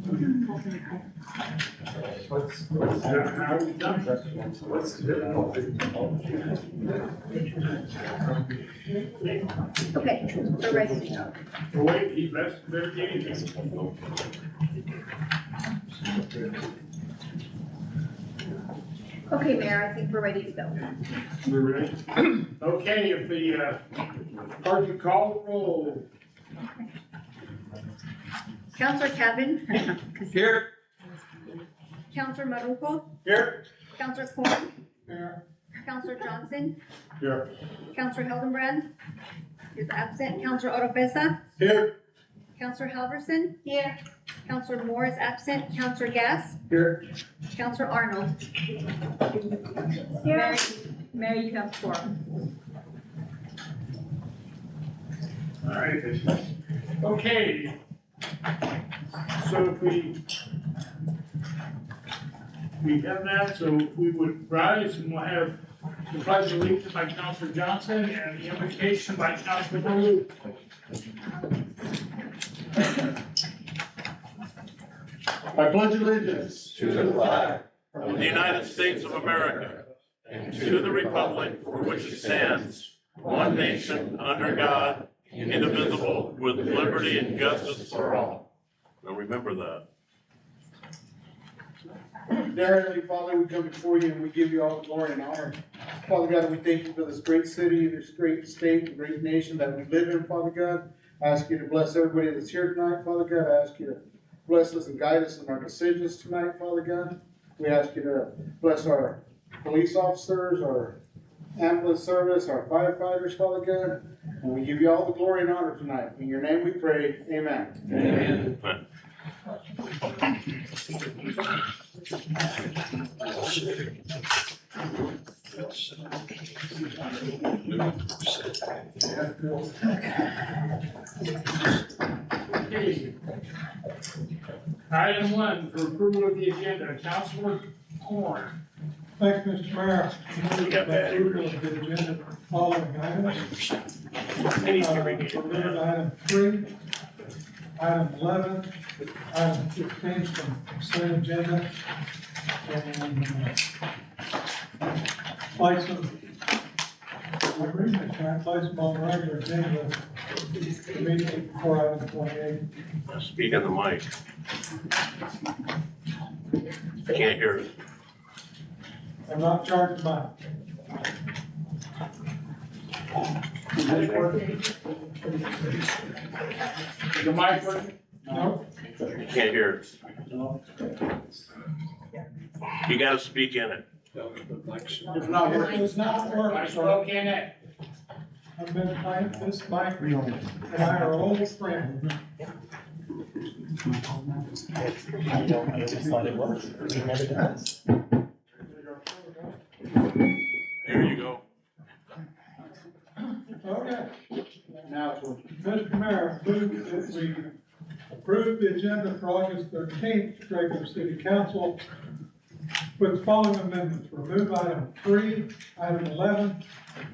How are we done? What's the difficulty? Okay, we're ready. Wait, keep rest, very dangerous. Okay, Mayor, I think we're ready to go. We're ready. Okay, if the, clerk can call the roll. Counselor Cavan. Here. Counselor Maruco. Here. Counselor Corn. Here. Counselor Johnson. Here. Counselor Hildenbrand is absent. Counselor Oropesa. Here. Counselor Halverson. Here. Counselor Moore is absent. Counselor Gass. Here. Counselor Arnold. Here. Mayor, you have quorum. All right. Okay. So if we have that, so we would rise and we'll have the pledge of allegiance by Counselor Johnson and the invocation by Counselor Baloo. I pledge allegiance to the flag of the United States of America, and to the republic for which it stands, one nation, under God, indivisible, with liberty and justice for all. Now remember that. Dear Heavenly Father, we come before you and we give you all the glory and honor. Father God, we thank you for this great city, this great state, and great nation that we live in, Father God. I ask you to bless everybody that's here tonight, Father God. I ask you to bless us and guide us in our decisions tonight, Father God. We ask you to bless our police officers, our ambulance service, our firefighters, Father God. And we give you all the glory and honor tonight. In your name we pray, amen. Amen. Okay. Item 1 for approval of the agenda, Counselor Corn. Thank you, Mr. Mayor. We got that. Approval of the agenda, following items. Removed item 3, item 11, item 15 from consent agenda, and place them, place them on regular agenda immediately before item 28. Speak on the mic. I can't hear it. I'm not charged by. The mic working? No. I can't hear it. You gotta speak in it. It's not working. It's not working. I spoke in it. I've been playing this mic, and I are old friends. There you go. Okay. Now it's working. Mr. Mayor, move that we approve the agenda for August 13th, regular city council with the following amendments. Remove item 3, item 11,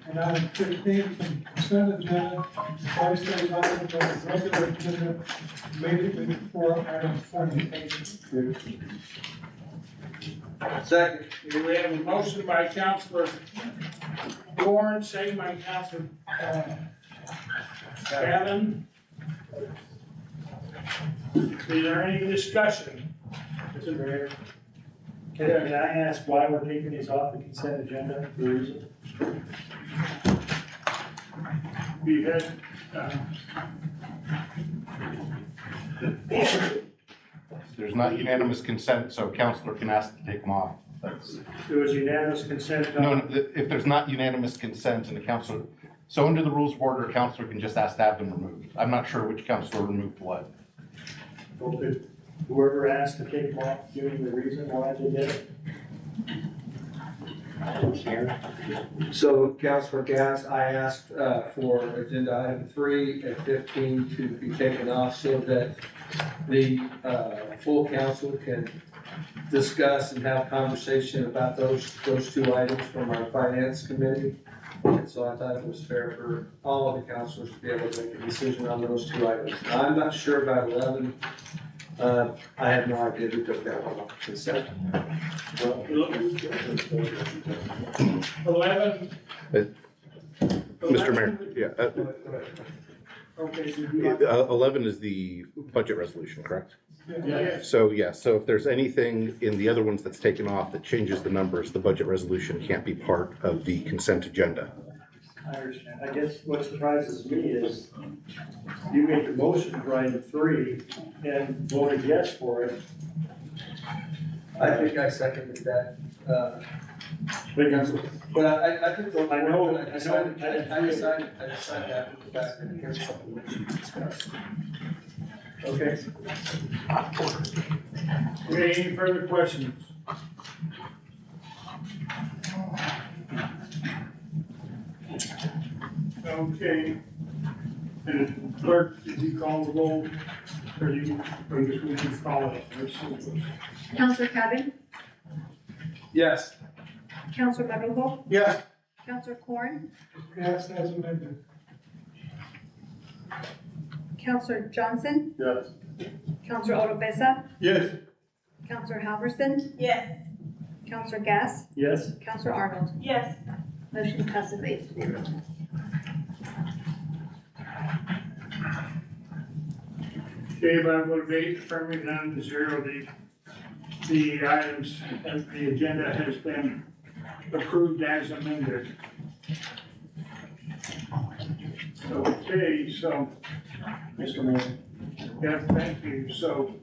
and item 15 from consent agenda. Place those items on the regular agenda immediately before item 28. Second. We have a motion by Counselor Corn, second by Counselor Cavan. Is there any discussion? Mr. Mayor, can I ask why we're taking these off the consent agenda, the reason? We had, There's not unanimous consent, so councilor can ask to take them off. There was unanimous consent. No, if there's not unanimous consent and the council, so under the rules of order, a councilor can just ask to have them removed. I'm not sure which councilor removed what. Okay. Whoever asked to take them off, giving the reason why they did it. So, Councilor Gass, I asked for agenda item 3 and 15 to be taken off so that the full council can discuss and have conversation about those two items from our finance committee. And so I thought it was fair for all of the councilors to be able to make a decision on those two items. Now, I'm not sure about 11. I have no idea who took that one off consent. 11. Mr. Mayor, yeah, Okay, so you want- 11 is the budget resolution, correct? Yes. So, yeah, so if there's anything in the other ones that's taken off that changes the numbers, the budget resolution can't be part of the consent agenda. I understand. I guess what surprises me is you made the motion for item 3 and voted yes for it. I think I seconded that, Because but I took the. I know- I decided after the fact that here's something we should discuss. Okay. Okay, any further questions? Okay. And clerk, did you call the roll? Or just we just call it? Counselor Cabin, Yes. Counselor Madrugal, Yes. Counselor Corn, Yes, as amended. Counselor Johnson, Yes. Counselor Oropesa, Yes. Counselor Halverson, Yes. Counselor Gass, Yes. Counselor Arnold. Yes. Motion passes 8-0. Okay, by a vote of 8, affirmative, none to 0, the items of the agenda has been approved as amended. Okay, so, Mr. Mayor. yeah, thank you, so,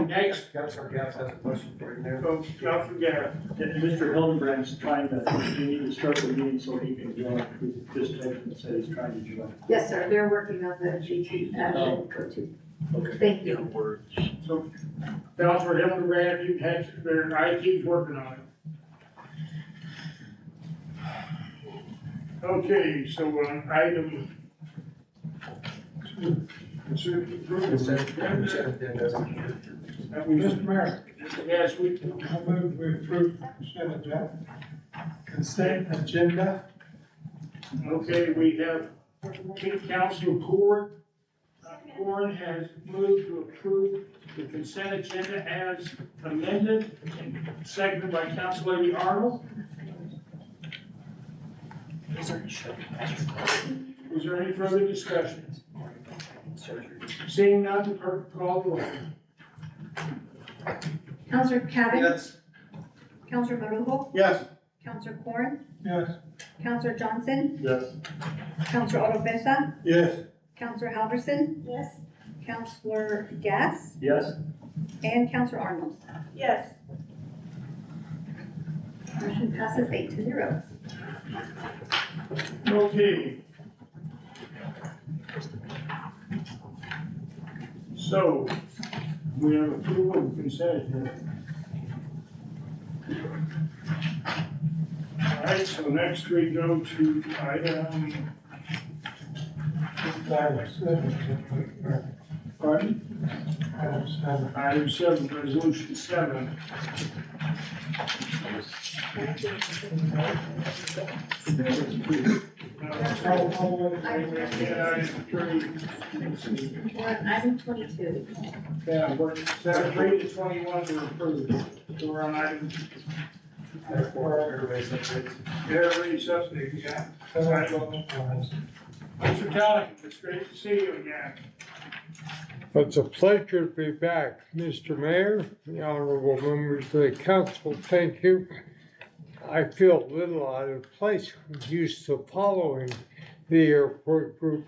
next, Councilor Gass has a question for you there. oh, Counselor Gass. And Mr. Hildenbrand's trying to, we need to start the meeting so he can join. He just texted and said he's trying to join. Yes, sir, they're working on the GT, go to. Okay. Thank you. So, Counselor Hildebrand, you had, their IT's working on it. Okay, so on item 2, consider approval. Mr. Mayor, Yes, we, I move we approve consent agenda. okay, we have Councilor Corn has moved to approve the consent agenda as amended, and seconded by Council Lady Arnold. Is there any further discussion? Seeing none, the clerk call the roll. Counselor Cabin, Yes. Counselor Madrugal, Yes. Counselor Corn, Yes. Counselor Johnson, Yes. Counselor Oropesa, Yes. Counselor Halverson, Yes. Counselor Gass, Yes. and Counselor Arnold. Yes. Motion passes 8-0. Okay. So, we have approval of consent agenda. All right, so next we go to item, pardon? Item 7, resolution 7. We're on item 22. Yeah, we're, 3 to 21 were approved, so we're on item. Everybody's updated, yeah. Mr. Talley, it's great to see you again. It's a pleasure to be back, Mr. Mayor, the honorable members of the council, thank you. I feel a little out of place, I'm used to following the airport group.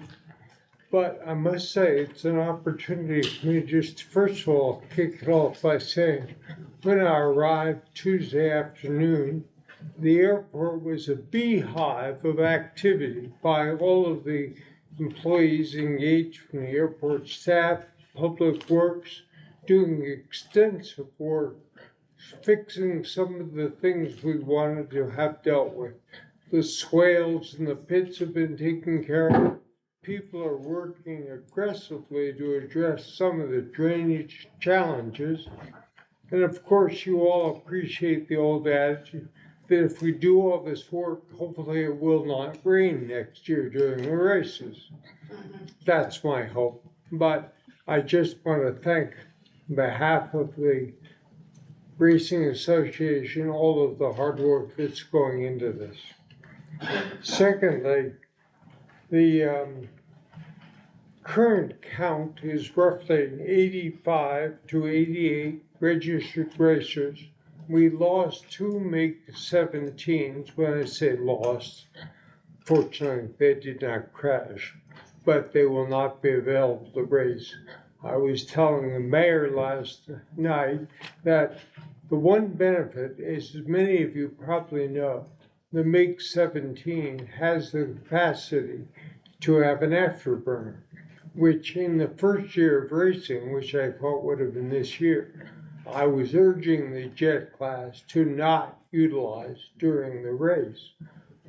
But I must say, it's an opportunity for me just, first of all, kick it off by saying, when I arrived Tuesday afternoon, the airport was a beehive of activity by all of the employees engaged from the airport staff, public works, doing extensive work, fixing some of the things we wanted to have dealt with. The swales and the pits have been taken care of. People are working aggressively to address some of the drainage challenges. And of course, you all appreciate the old adage that if we do all this work, hopefully it will not rain next year during the races. That's my hope. But I just want to thank, on behalf of the Racing Association, all of the hard work that's going into this. Secondly, the current count is roughly 85 to 88 registered racers. We lost 2 MiG-17s. When I say lost, fortunately they did not crash, but they will not be available to race. I was telling the mayor last night that the one benefit is, as many of you probably know, the MiG-17 has the capacity to have an afterburner, which in the first year of racing, which I thought would have been this year, I was urging the jet class to not utilize during the race.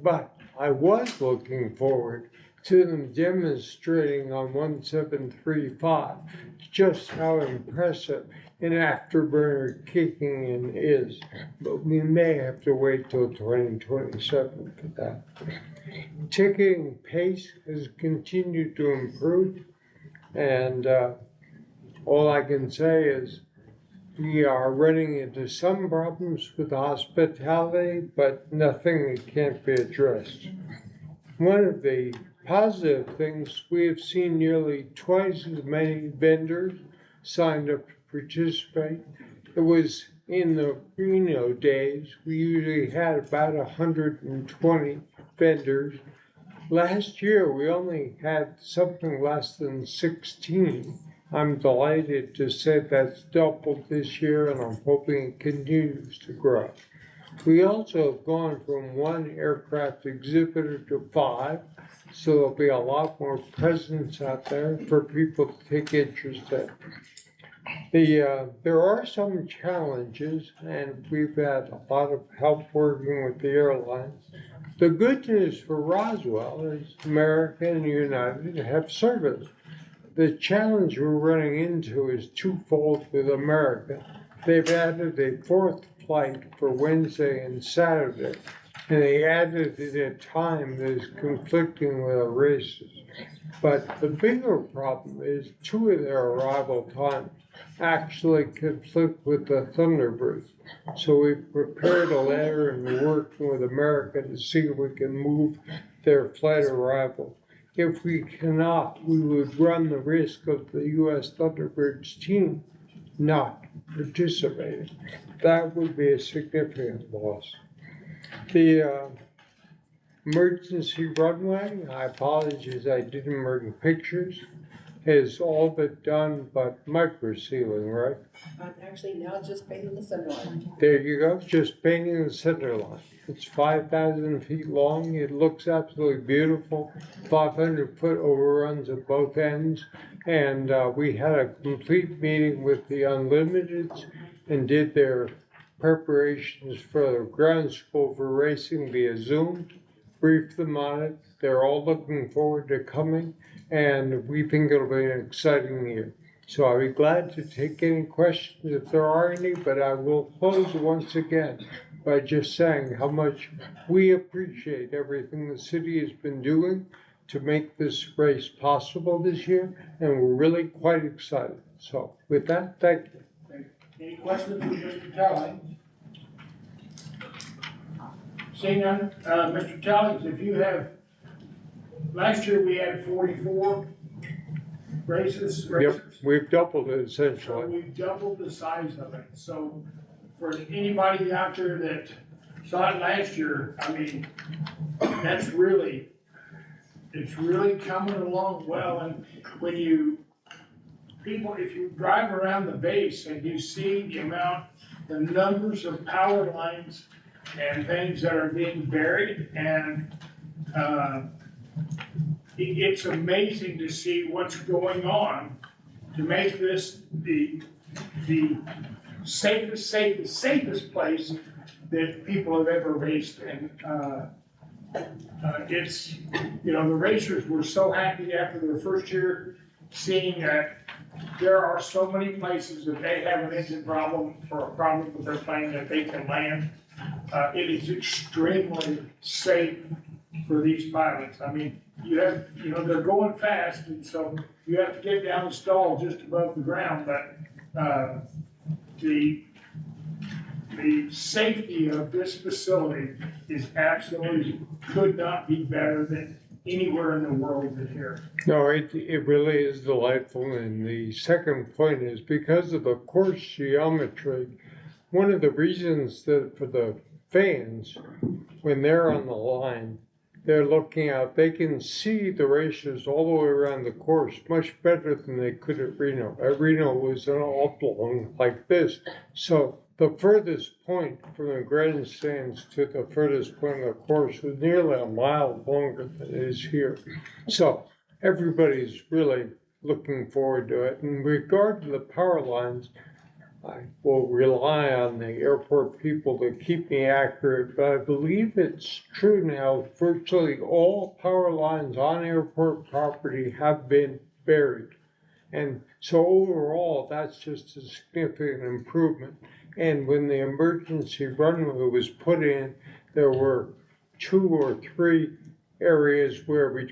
But I was looking forward to them demonstrating on 1735 just how impressive an afterburner kicking in is. But we may have to wait till 2027 for that. Ticketing pace has continued to improve, and all I can say is we are running into some problems with hospitality, but nothing that can't be addressed. One of the positive things, we have seen nearly twice as many vendors signed up to participate. It was in the Reno days, we usually had about 120 vendors. Last year, we only had something less than 16. I'm delighted to say that's doubled this year, and I'm hoping it continues to grow. We also have gone from 1 aircraft exhibitor to 5, so there'll be a lot more presence out there for people to take interest in. There are some challenges, and we've had a lot of help working with the airlines. The good news for Roswell is American and United have service. The challenge we're running into is twofold with America. They've added a 4th flight for Wednesday and Saturday, and they added it at a time that is conflicting with our races. But the bigger problem is 2 of their arrival times actually conflict with the Thunderbirds. So we've prepared a letter and we're working with America to see if we can move their flight arrival. If we cannot, we would run the risk of the U.S. Thunderbirds team not participating. That would be a significant loss. The emergency runway, I apologize, I didn't bring pictures, is all but done but micro sealing, right? I'm actually now just painting the center line. There you go, just painting the center line. It's 5,000 feet long. It looks absolutely beautiful. 500-foot overruns at both ends. And we had a complete meeting with the Unlimiteds and did their preparations for the ground school for racing via Zoom. Briefed them on it. They're all looking forward to coming, and we think it'll be an exciting year. So I'll be glad to take any questions if there are any, but I will close once again by just saying how much we appreciate everything the city has been doing to make this race possible this year, and we're really quite excited. So with that, thank you. Any questions for Mr. Talley? Seeing none, Mr. Talley, if you have, last year we had 44 races. Yep, we've doubled it So essentially. we've doubled the size of it. So for anybody out there that saw it last year, I mean, that's really, it's really coming along well. And when you, people, if you drive around the base and you see the numbers of power lines and things that are being buried, and it's amazing to see what's going on to make this the safest place that people have ever raced. And it's, the racers were so happy after their first year, seeing that there are so many places that they have an engine problem or a problem with their plane that they can land. It is extremely safe for these pilots. I mean, they're going fast, and so you have to get down the stall just above the ground, but, the safety of this facility is absolutely, could not be better than anywhere in the world than here. No, it really is delightful, and the second point is because of the course geometry, one of the reasons that for the fans, when they're on the line, they're looking out, they can see the racers all the way around the course much better than they could at Reno. At Reno was an oblong like this. So the furthest point from the grandstands to the furthest point of the course was nearly a mile longer than it is here. So everybody's really looking forward to it. In regard to the power lines, I will rely on the airport people to keep me accurate, but I believe it's true now, virtually all power lines on airport property have been buried. And so overall, that's just a significant improvement. And when the emergency runway was put in, there were 2 or 3 areas where in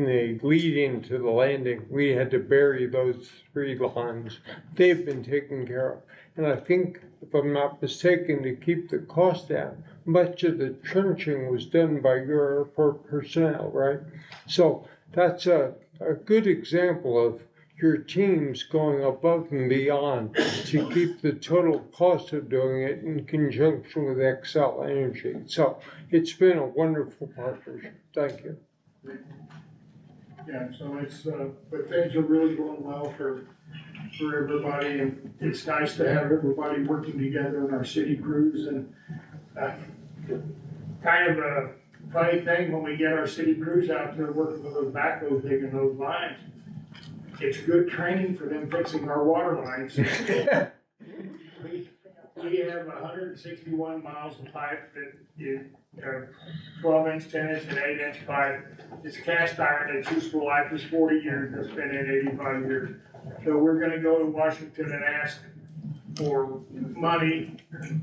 the lead into the landing, we had to bury those 3 lines. They've been taken care of. And I think, if I'm not mistaken, to keep the cost down, much of the trenching was done by your airport personnel, right? So that's a good example of your teams going above and beyond to keep the total cost of doing it in conjunction with Xcel Energy. So it's been a wonderful partnership. Thank you. Yeah, so but things are really going well for everybody, and it's nice to have everybody working together in our city crews, and, kind of a funny thing when we get our city crews out there working with those backhoes, digging those lines. It's good training for them fixing our water lines. We have 161 miles of pipe that is 12-inch, 10-inch, and 8-inch pipe. It's cast iron. Its useful life is 40 years. It's been in 85 years. So we're going to go to Washington and ask for money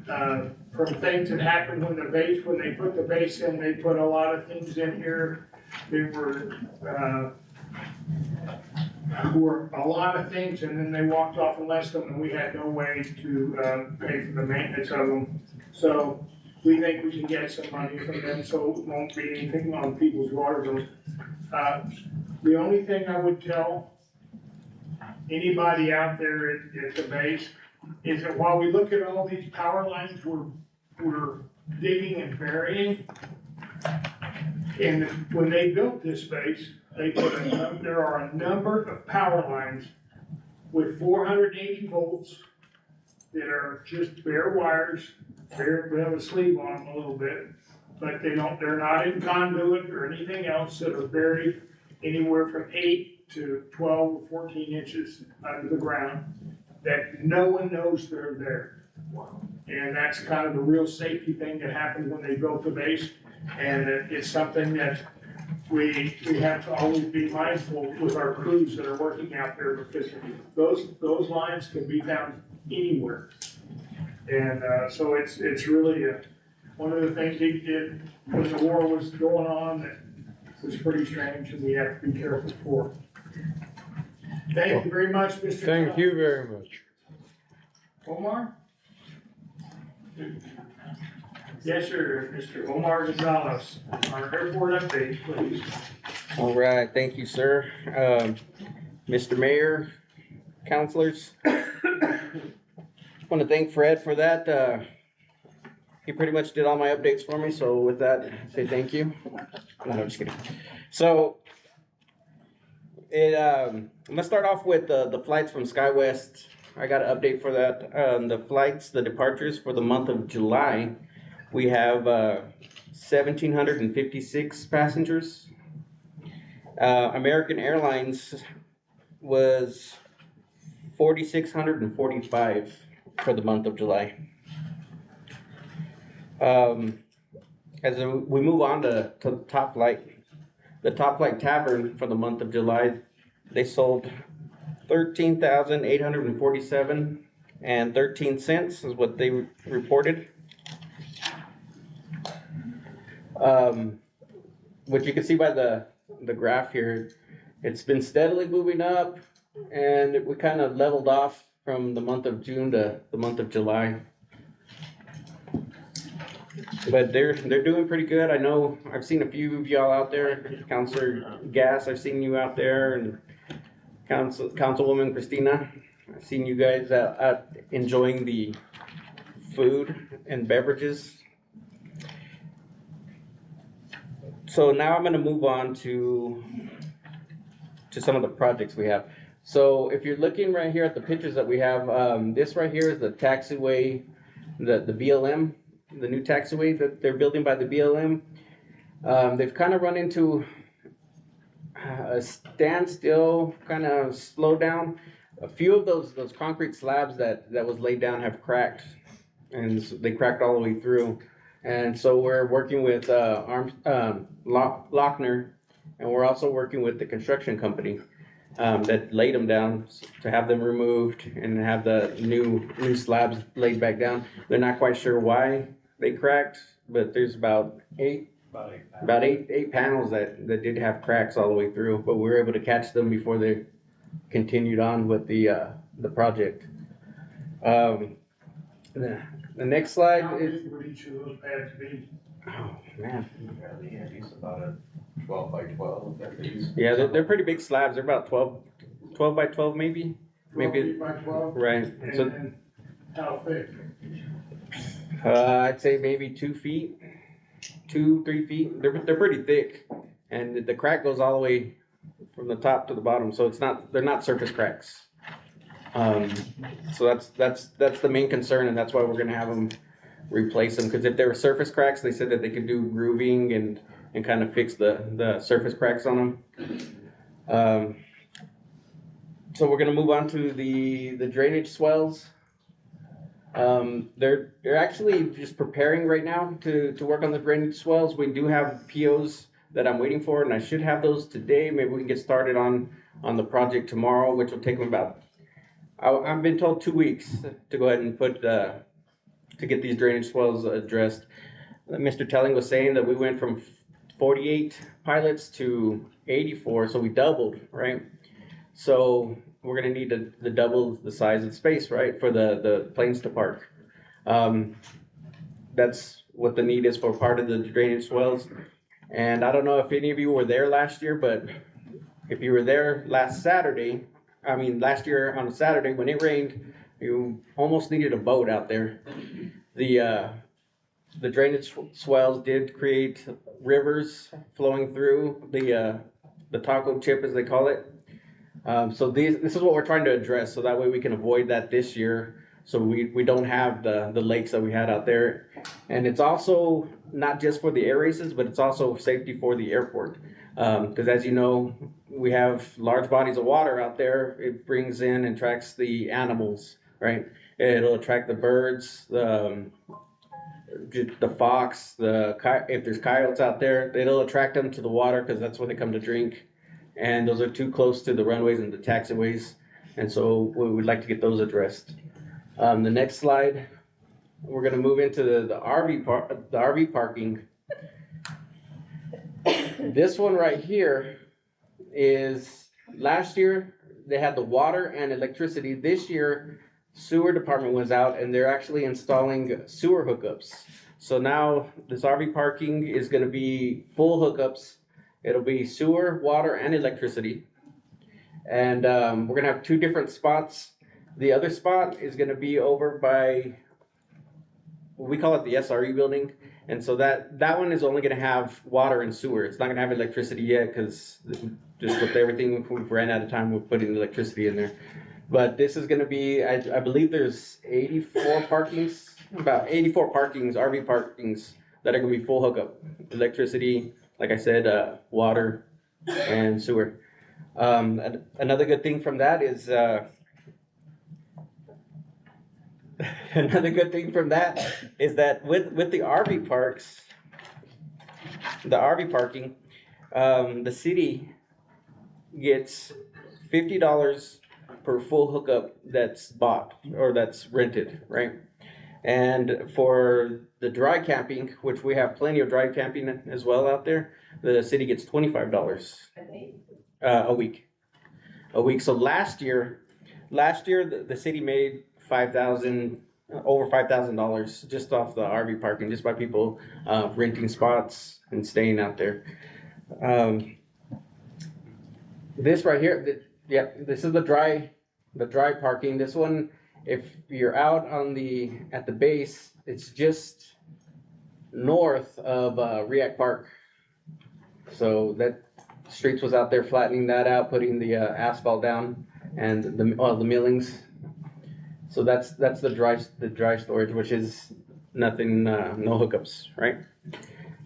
from things that happened when they put the base in. They put a lot of things in here. There were a lot of things, and then they walked off and left them, and we had no way to pay for the maintenance of them. So we think we can get some money from them, so it won't be anything on people's water bills. The only thing I would tell anybody out there at the base is that while we look at all these power lines we're digging and burying, and when they built this base, there are a number of power lines with 480 volts that are just bare wires. We have a sleeve on them a little bit, but they're not in conduit or anything else, that are buried anywhere from 8 to 12 or 14 inches under the ground, that no one knows they're there. And that's kind of a real safety thing that happened when they built the base, and it's something that we have to always be mindful with our crews that are working out there, because those lines can be found anywhere. And so it's really one of the things he did when the war was going on that was pretty strange, and we have to be careful for. Thank you very much, Mr. Thank you very much. Omar? Yes, sir, Mr. Omar Gonzalez, our airport update, please. All right, thank you, sir. Mr. Mayor, councilors. Want to thank Fred for that. He pretty much did all my updates for me, so with that, I say thank you. No, I'm just kidding. So, I'm gonna start off with the flights from SkyWest. I got an update for that. The departures for the month of July. We have 1,756 passengers. American Airlines was 4,645 for the month of July. As we move on to Top Flight, the Top Flight Tavern for the month of July, they sold 13,847 and 13 cents is what they reported. Which you can see by the graph here, it's been steadily moving up, and we kind of leveled off from the month of June to the month of July. But they're doing pretty good. I know I've seen a few of y'all out there. Councilor Gass, I've seen you out there, and Councilwoman Christina, I've seen you guys out enjoying the food and beverages. So now I'm going to move on to some of the projects we have. So if you're looking right here at the pictures that we have, this right here is the taxiway, the BLM, the new taxiway that they're building by the BLM. They've kind of run into a standstill, kind of slow down. A few of those concrete slabs that was laid down have cracked, and they cracked all the way through. And so we're working with Lochner, and we're also working with the construction company that laid them down to have them removed and have the new slabs laid back down. They're not quite sure why they cracked, but there's about eight panels that did have cracks all the way through, but we were able to catch them before they continued on with the project. The next slide How is. big would each of those pads be? Oh man. Yeah, it's about a 12 by 12 at least. Yeah, they're pretty big slabs. They're about 12 by 12 maybe. 12 feet by 12? Right. So And how thick? I'd say maybe 2 feet, 3 feet. They're pretty thick, and the crack goes all the way from the top to the bottom. So they're not surface cracks. So that's the main concern, and that's why we're gonna have them replace them. Because if they were surface cracks, they said that they could do grooving and kind of fix the surface cracks on them. So we're gonna move on to the drainage swells. They're actually just preparing right now to work on the drainage swells. We do have POs that I'm waiting for, and I should have those today. Maybe we can get started on the project tomorrow, which will take them about, I've been told 2 weeks to go ahead and to get these drainage swells addressed. Mr. Telling was saying that we went from 48 pilots to 84, so we doubled, right? So we're gonna need to double the size of the space, right, for the planes to park. That's what the need is for part of the drainage swells. And I don't know if any of you were there last year, but if you were there last year on a Saturday when it rained, you almost needed a boat out there. The drainage swells did create rivers flowing through the taco chip, as they call it. So this is what we're trying to address, so that way we can avoid that this year, so we don't have the lakes that we had out there. And it's also not just for the air races, but it's also safety for the airport. Because as you know, we have large bodies of water out there. It brings in and attracts the animals, right? It'll attract the birds, the fox, if there's coyotes out there, it'll attract them to the water because that's where they come to drink. And those are too close to the runways and the taxiways, and so we would like to get those addressed. The next slide, we're going to move into the RV parking. This one right here is, last year they had the water and electricity. This year, sewer department was out and they're actually installing sewer hookups. So now this RV parking is going to be full hookups. It'll be sewer, water, and electricity. And we're gonna have 2 different spots. The other spot is gonna be over by, we call it the SRE building. And so that one is only gonna have water and sewer. It's not gonna have electricity yet, because just with everything, we ran out of time with putting electricity in there. But this is gonna be, I believe there's 84 parkings, about 84 parkings, RV parkings, that are gonna be full hookup. Electricity, like I said, water and sewer. Another good thing from that is that with the RV parks, the RV parking, the city gets $50 per full hookup that's bought or that's rented, right? And for the dry camping, which we have plenty of dry camping as well out there, the city gets $25 a week. A week. So last year the city made over $5,000 just off the RV parking, just by people renting spots and staying out there. This right here, this is the dry parking. This one, if you're out at the base, it's just north of Riak Park. So that Streets was out there flattening that out, putting the asphalt down and the millings. So that's the dry storage, which is nothing, no hookups, right?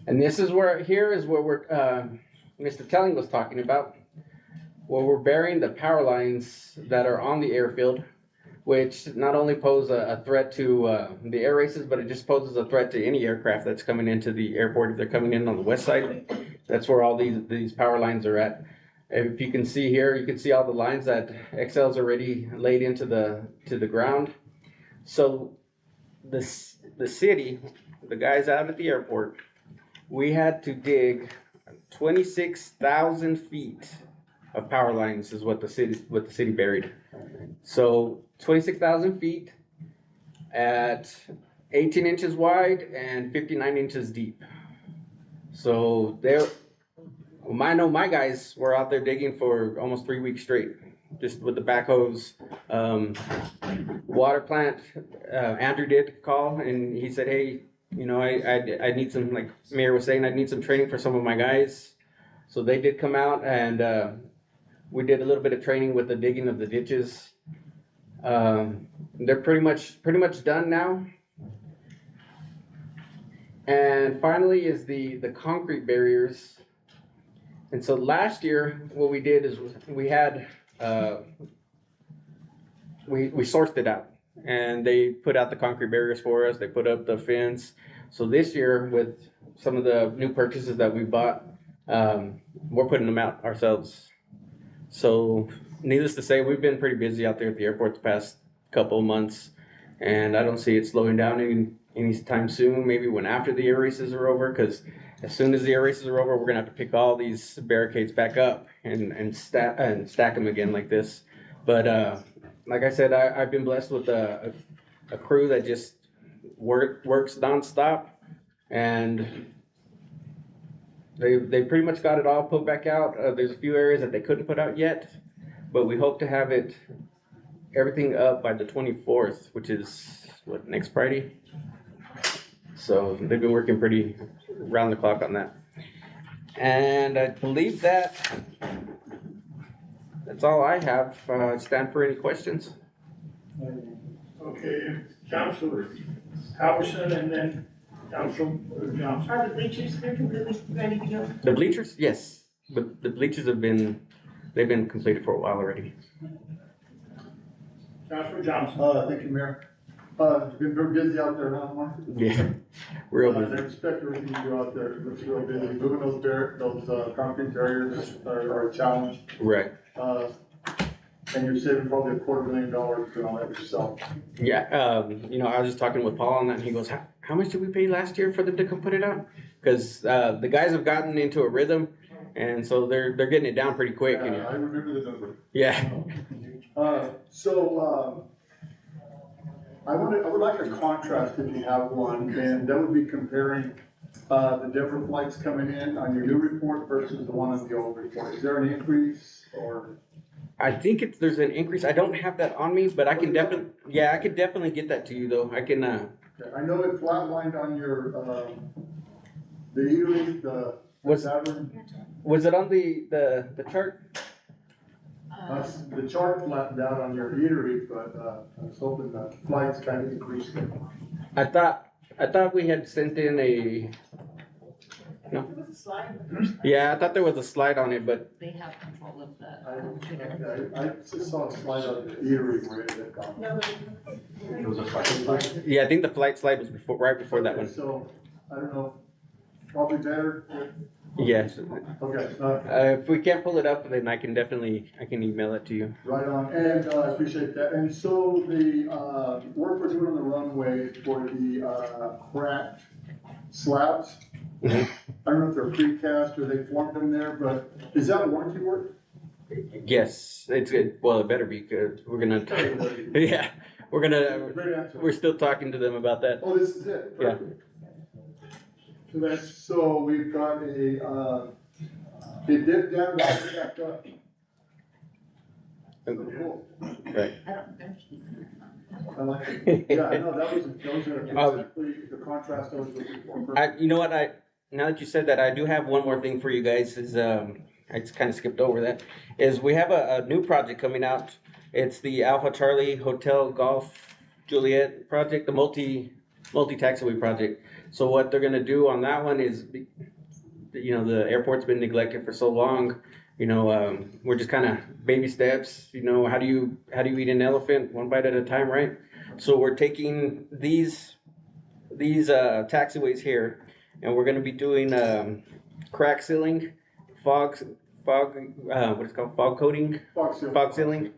And this is where we're Mr. Telling was talking about, where we're burying the power lines that are on the airfield, which not only pose a threat to the air races, but it just poses a threat to any aircraft that's coming into the airport. If they're coming in on the west side, that's where all these power lines are at. If you can see here, you can see all the lines that XL's already laid into the ground. So the city, the guys out at the airport, we had to dig 26,000 feet of power lines is what the city buried. So 26,000 feet at 18 inches wide and 59 inches deep. So I know my guys were out there digging for almost 3 weeks straight, just with the backhoes. Water plant, Andrew did call and he said, hey, I need some, like Mayor was saying, I need some training for some of my guys. So they did come out and we did a little bit of training with the digging of the ditches. They're pretty much done now. And finally is the concrete barriers. And so last year, what we did is we had, we sourced it out and they put out the concrete barriers for us. They put up the fence. So this year with some of the new purchases that we bought, we're putting them out ourselves. So needless to say, we've been pretty busy out there at the airport the past couple of months, and I don't see it slowing down anytime soon. Maybe when after the air races are over, because as soon as the air races are over, we're gonna have to pick all these barricades back up and stack them again like this. But like I said, I've been blessed with a crew that just works nonstop, and they pretty much got it all put back out. There's a few areas that they couldn't put out yet, but we hope to have everything up by the 24th, which is next Friday. So they've been working pretty round the clock on that. And I believe that's all I have. Stand for any questions. Okay, Councilor Halverson and then Councilor Johnson. Are the bleachers, they're completely ready to go? The bleachers, yes. The bleachers they've been completed for a while already. Councilor Johnson. Thank you, Mayor. You've been very busy out there, huh, Mark? Yeah, real I busy. respect everything you do out there. It looks real busy. Moving those concrete barriers are a challenge. Right. And you're saving probably $250,000 doing all that yourself. Yeah, I was just talking with Paul on that, and he goes, how much did we pay last year for them to come put it out? Because the guys have gotten into a rhythm, and so they're getting it down pretty quick. I remember the number. Yeah. I would like a contrast if you have one, and that would be comparing the different flights coming in on your new report versus the one on the old report. Is there an increase or? I think there's an increase. I don't have that on me, but I can definitely get that to you though. I can. I know it flatlined on your the eatery, was it on the chart? The chart flattened out on your eatery, but I was hoping the flights kind of increased. I thought we had sent in a. No. There was a slide. Yeah, I thought there was a slide on it, but. They have control of the. I just saw a slide on the eatery where it had gone. No, It was a flight. Yeah, I think the flight slide was right before that one. So, I don't know, probably better Yes. Okay, If we can't pull it up, then I can email it to you. right on, and I appreciate that. And so the work we're doing on the runway for the cracked slabs, Mhm. I don't know if they're precast or they formed them there, but is that warranty work? Yes, it's good. Well, it better be good. We're gonna, yeah, Great answer. we're still talking to them about that. Oh, this is it? Yeah. Perfect. So we've got it did down, but it back up. So cool. Right. I like it. Yeah, I know, those are exactly the contrast I was looking for. You know what, now that you said that, I do have one more thing for you guys, I just kinda skipped over that, is we have a new project coming out. It's the Alpha Charlie Hotel Golf Juliet project, the multi-taxiway project. So what they're gonna do on that one is, the airport's been neglected for so long, we're just kinda baby steps, how do you eat an elephant? One bite at a time, right? So we're taking these taxiways here, and we're gonna be doing, crack sealing, fog, what is it called, fog coating? Fog sealing,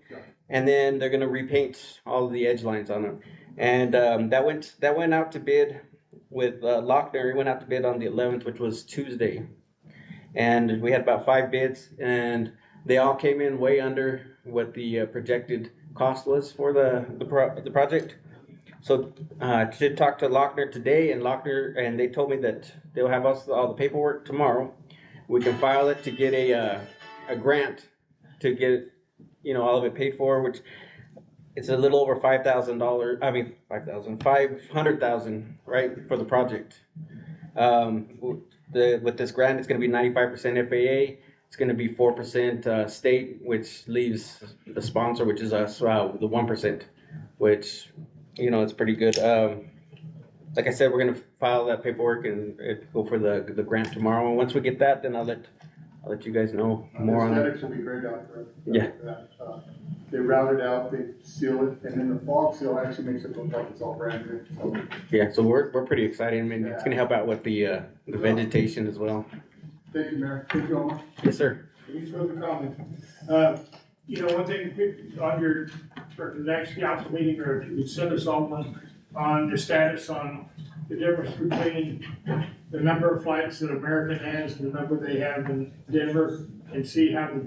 and then they're gonna repaint all of the edge lines on them. And, that went out to bid with, Lochner. It went out to bid on the 11th, which was Tuesday. And we had about 5 bids, and they all came in way under what the projected cost was for the project. So I did talk to Lochner today, and they told me that they'll have us all the paperwork tomorrow. We can file it to get a grant to get all of it paid for, which it's a little over $5,000. I mean $500,000, right, for the project. With this grant, it's going to be 95% FAA. It's going to be 4% state, which leaves the sponsor, which is us, the 1%, which it's pretty good. Like I said, we're going to file that paperwork and go for the grant tomorrow. And once we get that, then I'll let you guys know more on it. Aesthetics will be great out there. Yeah. They route it out, they seal it, and then the fog seal actually makes it look like it's all brand new. So, Yeah, so we're pretty excited. I mean, it's going to help out with the vegetation as well. thank you, Mayor. Thank you, Omar. Yes, sir. Any further comment? One thing on your, for the next council meeting, or if you could send us all on the status on the difference between the number of flights that American has and the number they have in Denver, and see how the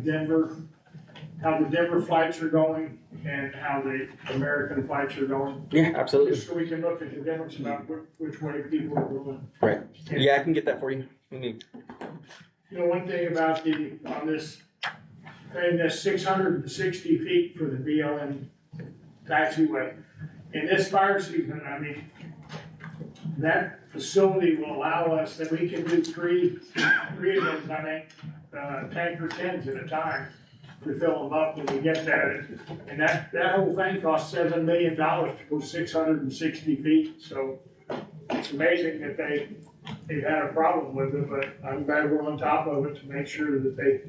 Denver flights are going and how the American flights are going. Yeah, absolutely. Just so we can look at the difference about which way people are going. Right. Yeah, I can get that for you. One thing about on this, paying this 660 feet for the BLM taxiway, in this fire season, I mean, that facility will allow us, that we can do three of those, I think, tanker 10s at a time to fill them up when we get that. And that whole thing costs $7 million to go 660 feet, so it's amazing that they've had a problem with it, but I'm glad we're on top of it to make sure that they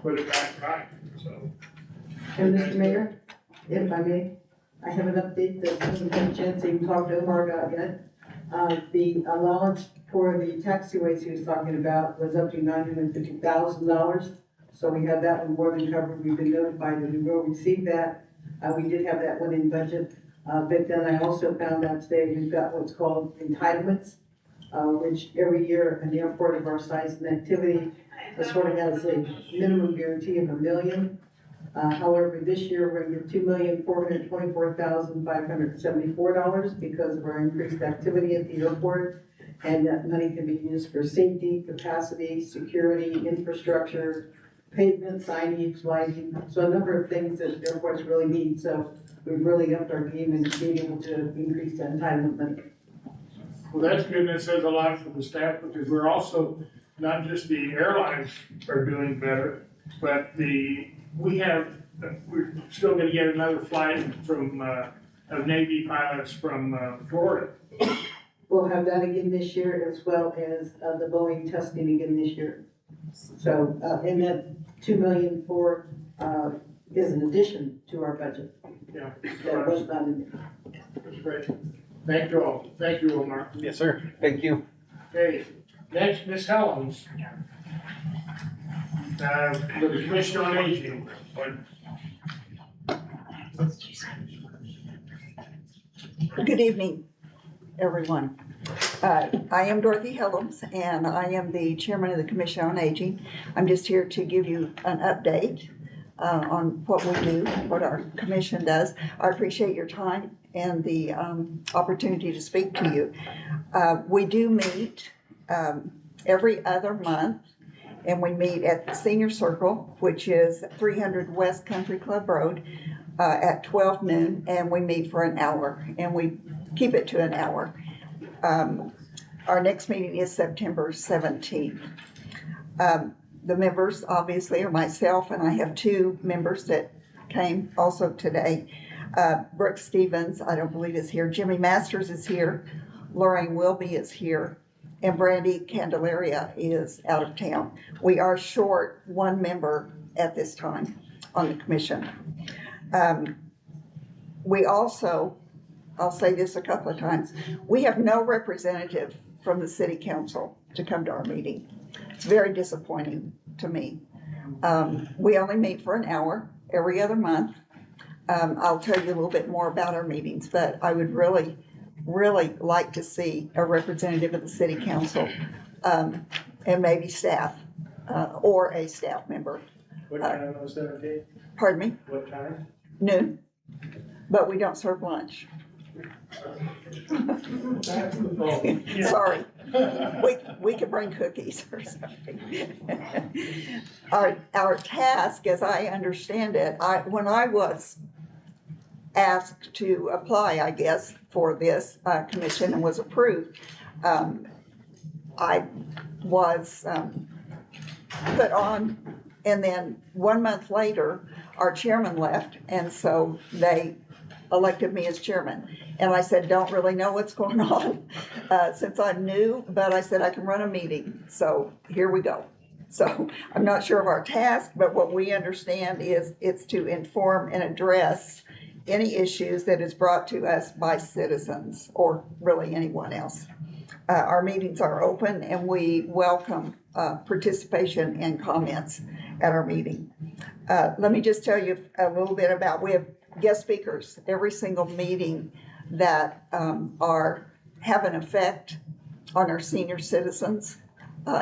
put it back right, so. And Mr. Mayor, if I may, I have an update that hasn't had a chance to even talk to Omar about yet. The allowance for the taxiways he was talking about was up to $950,000. So we have that one more than covered. We've been notified that we will receive that. We did have that one in budget. But then I also found out today we've got what's called entitlements, which every year an airport of our size and activity sort of has a minimum guarantee of $1 million. However, this year we're gonna get $2,424,574 because of our increased activity at the airport. And that money can be used for safety, capacity, security, infrastructure, pavement, signage, lighting, so a number of things that airports really need. So we've really upped our game and being able to increase the entitlement money. Well, that's good, and it says a lot for the staff, because we're also, not just the airlines are doing better, but we're still gonna get another flight from, of Navy pilots from, Florida. We'll have that again this year, as well as the Boeing testing again this year. So, and that $2 million is an addition to our budget. Yeah. That was not in there. That's great. Thank you all. Thank you, Omar. Yes, sir. Thank you. Okay, Next, Ms. Helms. With the Commission on Aging. Good evening, everyone. I am Dorothy Helms, and I am the chairman of the Commission on Aging. I'm just here to give you an update on what we do, what our commission does. I appreciate your time and the opportunity to speak to you. We do meet every other month, and we meet at the Senior Circle, which is 300 West Country Club Road, at 12 noon, and we meet for an hour, and we keep it to an hour. Our next meeting is September 17th. The members obviously are myself, and I have two members that came also today. Brooke Stevens, I don't believe is here. Jimmy Masters is here. Lorraine Wilby is here. And Brandy Candelaria is out of town. We are short one member at this time on the commission. We also, I'll say this a couple of times, we have no representative from the city council to come to our meeting. It's very disappointing to me. We only meet for an hour every other month. I'll tell you a little bit more about our meetings, but I would really like to see a representative of the city council, and maybe staff, or a staff member. What time on the 17th? Pardon me? What time? Noon, but we don't serve lunch. That's the problem. Sorry, we could bring cookies or something. Our task, as I understand it, when I was asked to apply, I guess, for this commission and was approved, I was put on, and then 1 month later, our chairman left, and so they elected me as chairman. And I said, don't really know what's going on since I'm new, but I said I can run a meeting, so here we go. So I'm not sure of our task, but what we understand is it's to inform and address any issues that is brought to us by citizens or really anyone else. Our meetings are open, and we welcome participation and comments at our meeting. Let me just tell you a little bit about, we have guest speakers every single meeting that have an effect on our senior citizens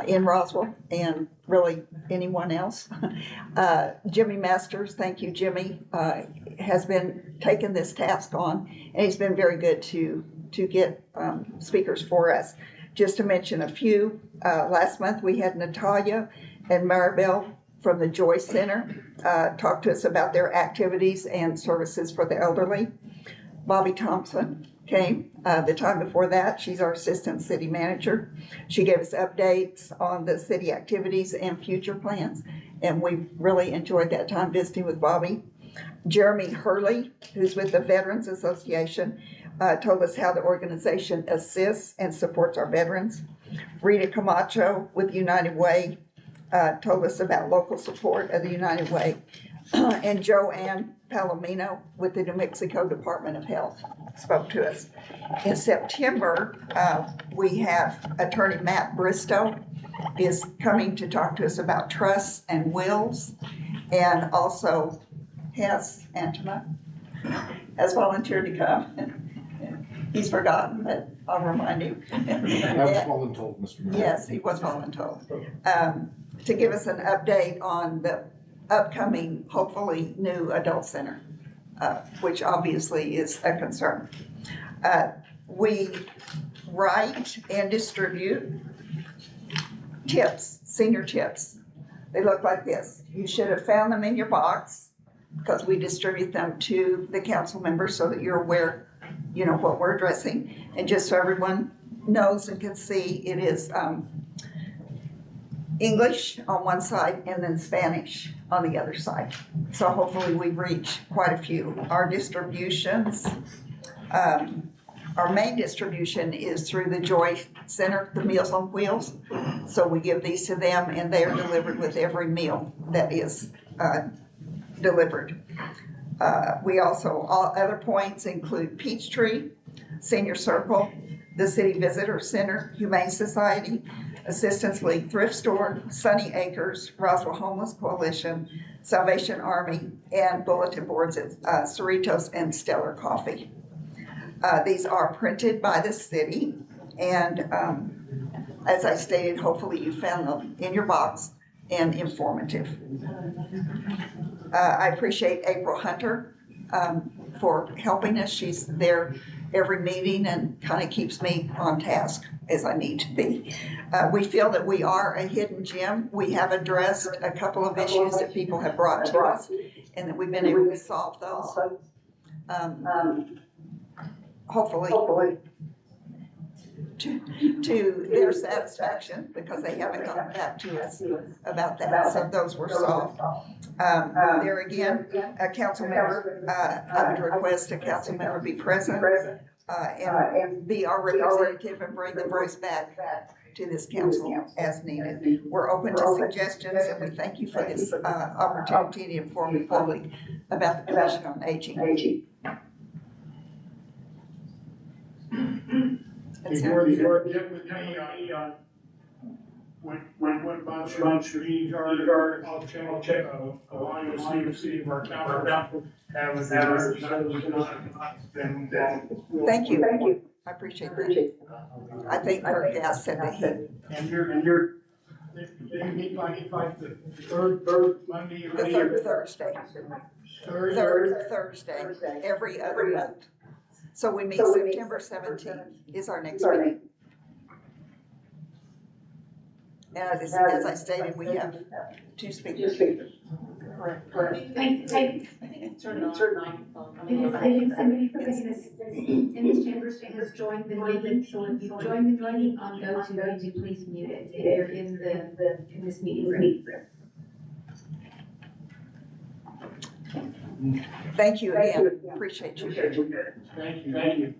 in Roswell and really anyone else. Jimmy Masters, thank you, Jimmy, has been taking this task on, and he's been very good to get speakers for us. Just to mention a few, last month we had Natalia and Maribel from the Joy Center talk to us about their activities and services for the elderly. Bobby Thompson came the time before that. She's our assistant city manager. She gave us updates on the city activities and future plans, and we really enjoyed that time visiting with Bobby. Jeremy Hurley, who's with the Veterans Association, told us how the organization assists and supports our veterans. Rita Camacho with United Way told us about local support of the United Way. And Joanne Palomino with the New Mexico Department of Health spoke to us. In September, we have Attorney Matt Bristow is coming to talk to us about trusts and wills, and also Antema has volunteered to come. He's forgotten, but I'll remind him. I was voluntold, Mr. Mayor. Yes, he was voluntold. To give us an update on the upcoming, hopefully, new adult center, which obviously is a concern. We write and distribute tips, senior tips. They look like this. You should have found them in your box because we distribute them to the council members so that you're aware, you know, what we're addressing. And just so everyone knows and can see, it is English on one side and then Spanish on the other side. So hopefully we reach quite a few. Our distributions, our main distribution is through the Joy Center, the Meals on Wheels. So we give these to them, and they are delivered with every meal that is delivered. We also, all other points include Peachtree, Senior Circle, the City Visitor Center, Humane Society, Assistance League Thrift Store, Sunny Acres, Roswell Homeless Coalition, Salvation Army, and bulletin boards at Cerritos and Stellar Coffee. These are printed by the city, and as I stated, hopefully you found them in your box and informative. I appreciate April Hunter for helping us. She's there every meeting and kind of keeps me on task as I need to be. We feel that we are a hidden gem. We have addressed a couple of issues that people have brought to us and that we've been able to solve those. Hopefully to their satisfaction, because they haven't gotten back to us about that, so those were solved. There again, a council member, I would request a council member be present and be our representative and bring the voice back to this council as needed. We're open to suggestions, and we thank you for this opportunity to inform the public about the Commission on Aging. Before you get with me on what bunch of meetings are, I'll check along with see if our council have then Thank you. I appreciate that. I think Kirk Gass said that he. And you're, they meet like the third Monday. The third Thursday. Third Thursday, every other month. So we meet September 17th is our next meeting. And as I stated, we have 2 speakers. Correct. I think it's turned on. I think somebody from in this chamber has joined the meeting, so if you join the meeting on GoToMeeting, please mute it if you're in this meeting room. Thank you again. Appreciate you. Thank you.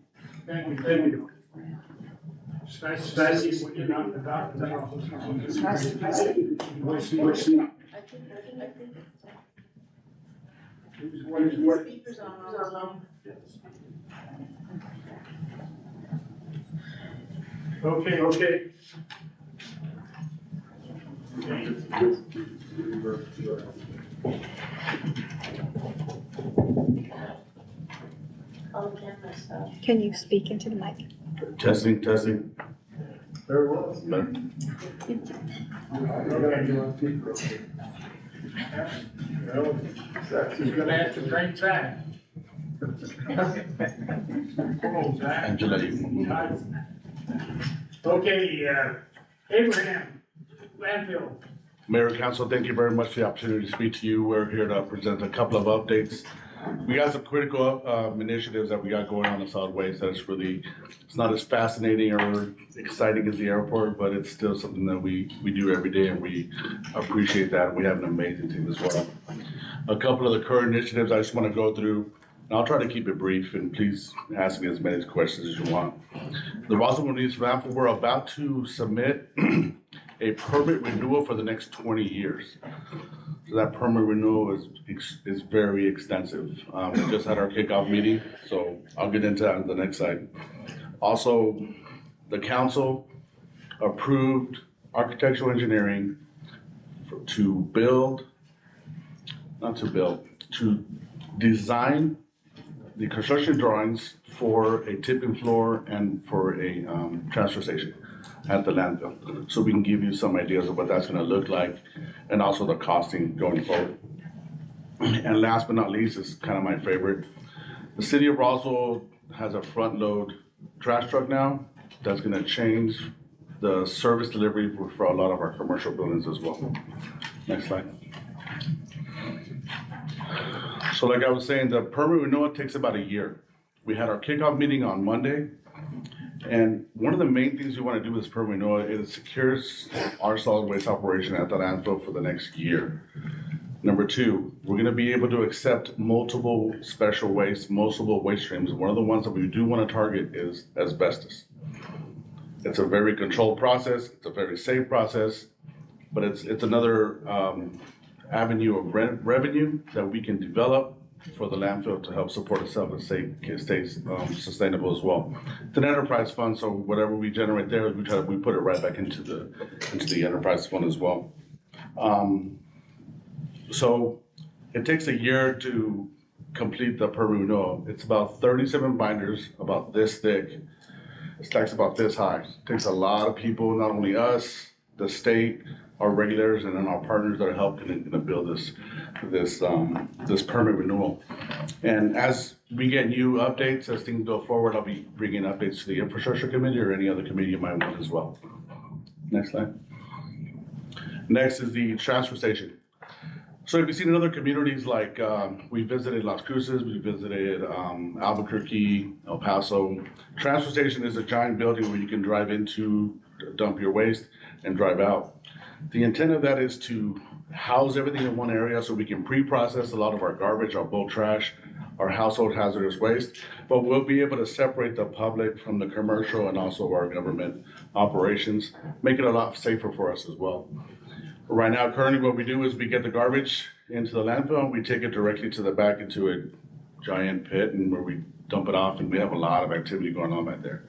It's nice to see what you're not about. It's nice to see you. Speakers on. Okay. Can you speak into the mic? Testing. Very well. He's gonna have to drink that. Angela, Okay, Abraham, landfill. Mayor and Council, thank you very much for the opportunity to speak to you. We're here to present a couple of updates. We got some critical initiatives that we got going on in solid waste that is really, it's not as fascinating or exciting as the airport, but it's still something that we do every day, and we appreciate that. We have an amazing team as well. A couple of the current initiatives I just want to go through, and I'll try to keep it brief, and please ask me as many questions as you want. The Roswell Needs Raffle, we're about to submit a permit renewal for the next 20 years. So that permit renewal is very extensive. We just had our kickoff meeting, so I'll get into that on the next slide. Also, the council approved architectural engineering to design the construction drawings for a tipping floor and for a transfer station at the landfill. So we can give you some ideas of what that's gonna look like, and also the costing going forward. And last but not least, is kind of my favorite. The city of Roswell has a front load trash truck now that's gonna change the service delivery for a lot of our commercial buildings as well. Next slide. So like I was saying, the permit renewal takes about a year. We had our kickoff meeting on Monday, and one of the main things we want to do with this permit renewal is it secures our solid waste operation at the landfill for the next year. Number two, we're going to be able to accept multiple special waste, multiple waste streams. One of the ones that we do want to target is asbestos. It's a very controlled process. It's a very safe process, but it's another avenue of revenue that we can develop for the landfill to help support itself and stays sustainable as well. It's an enterprise fund, so whatever we generate there, we put it right back into the enterprise fund as well. So it takes a year to complete the permit renewal. It's about 37 binders, about this thick. It stacks about this high. It takes a lot of people, not only us, the state, our regulators, and then our partners that are helping to build this permit renewal. And as we get new updates, as things go forward, I'll be bringing updates to the infrastructure committee or any other committee you might want as well. Next slide. Next is the transfer station. So if you've seen in other communities, like we visited Las Cruces, we visited Albuquerque, El Paso. Transfer station is a giant building where you can drive into, dump your waste, and drive out. The intent of that is to house everything in one area so we can pre-process a lot of our garbage, our bulk trash, our household hazardous waste, but we'll be able to separate the public from the commercial and also our government operations, make it a lot safer for us as well. Right now, currently what we do is we get the garbage into the landfill and we take it directly to the back into a giant pit and where we dump it off, and we have a lot of activity going on back there.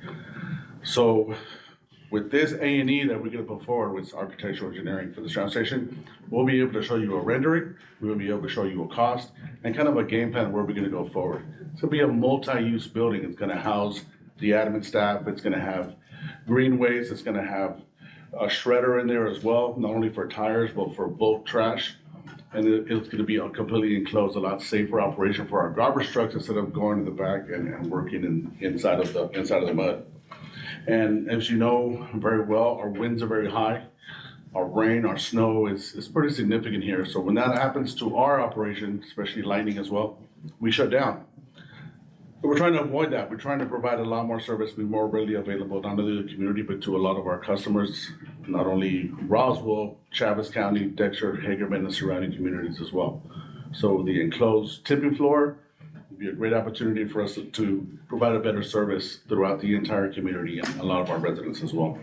So with this A&E that we're gonna put forward with architectural engineering for the transfer station, we'll be able to show you a rendering, we'll be able to show you a cost, and kind of a game plan where we're gonna go forward. It's gonna be a multi-use building. It's gonna house the admin staff, it's gonna have greenways, it's gonna have a shredder in there as well, not only for tires, but for bulk trash. And it's gonna be a completely enclosed, a lot safer operation for our garbage trucks instead of going to the back and working inside of the mud. And as you know very well, our winds are very high. Our rain, our snow is pretty significant here. So when that happens to our operation, especially lightning as well, we shut down. But we're trying to avoid that. We're trying to provide a lot more service, be more readily available, not only to the community, but to a lot of our customers, not only Roswell, Chavez County, Dexter, Hagerman, and surrounding communities as well. So the enclosed tipping floor would be a great opportunity for us to provide a better service throughout the entire community and a lot of our residents as well.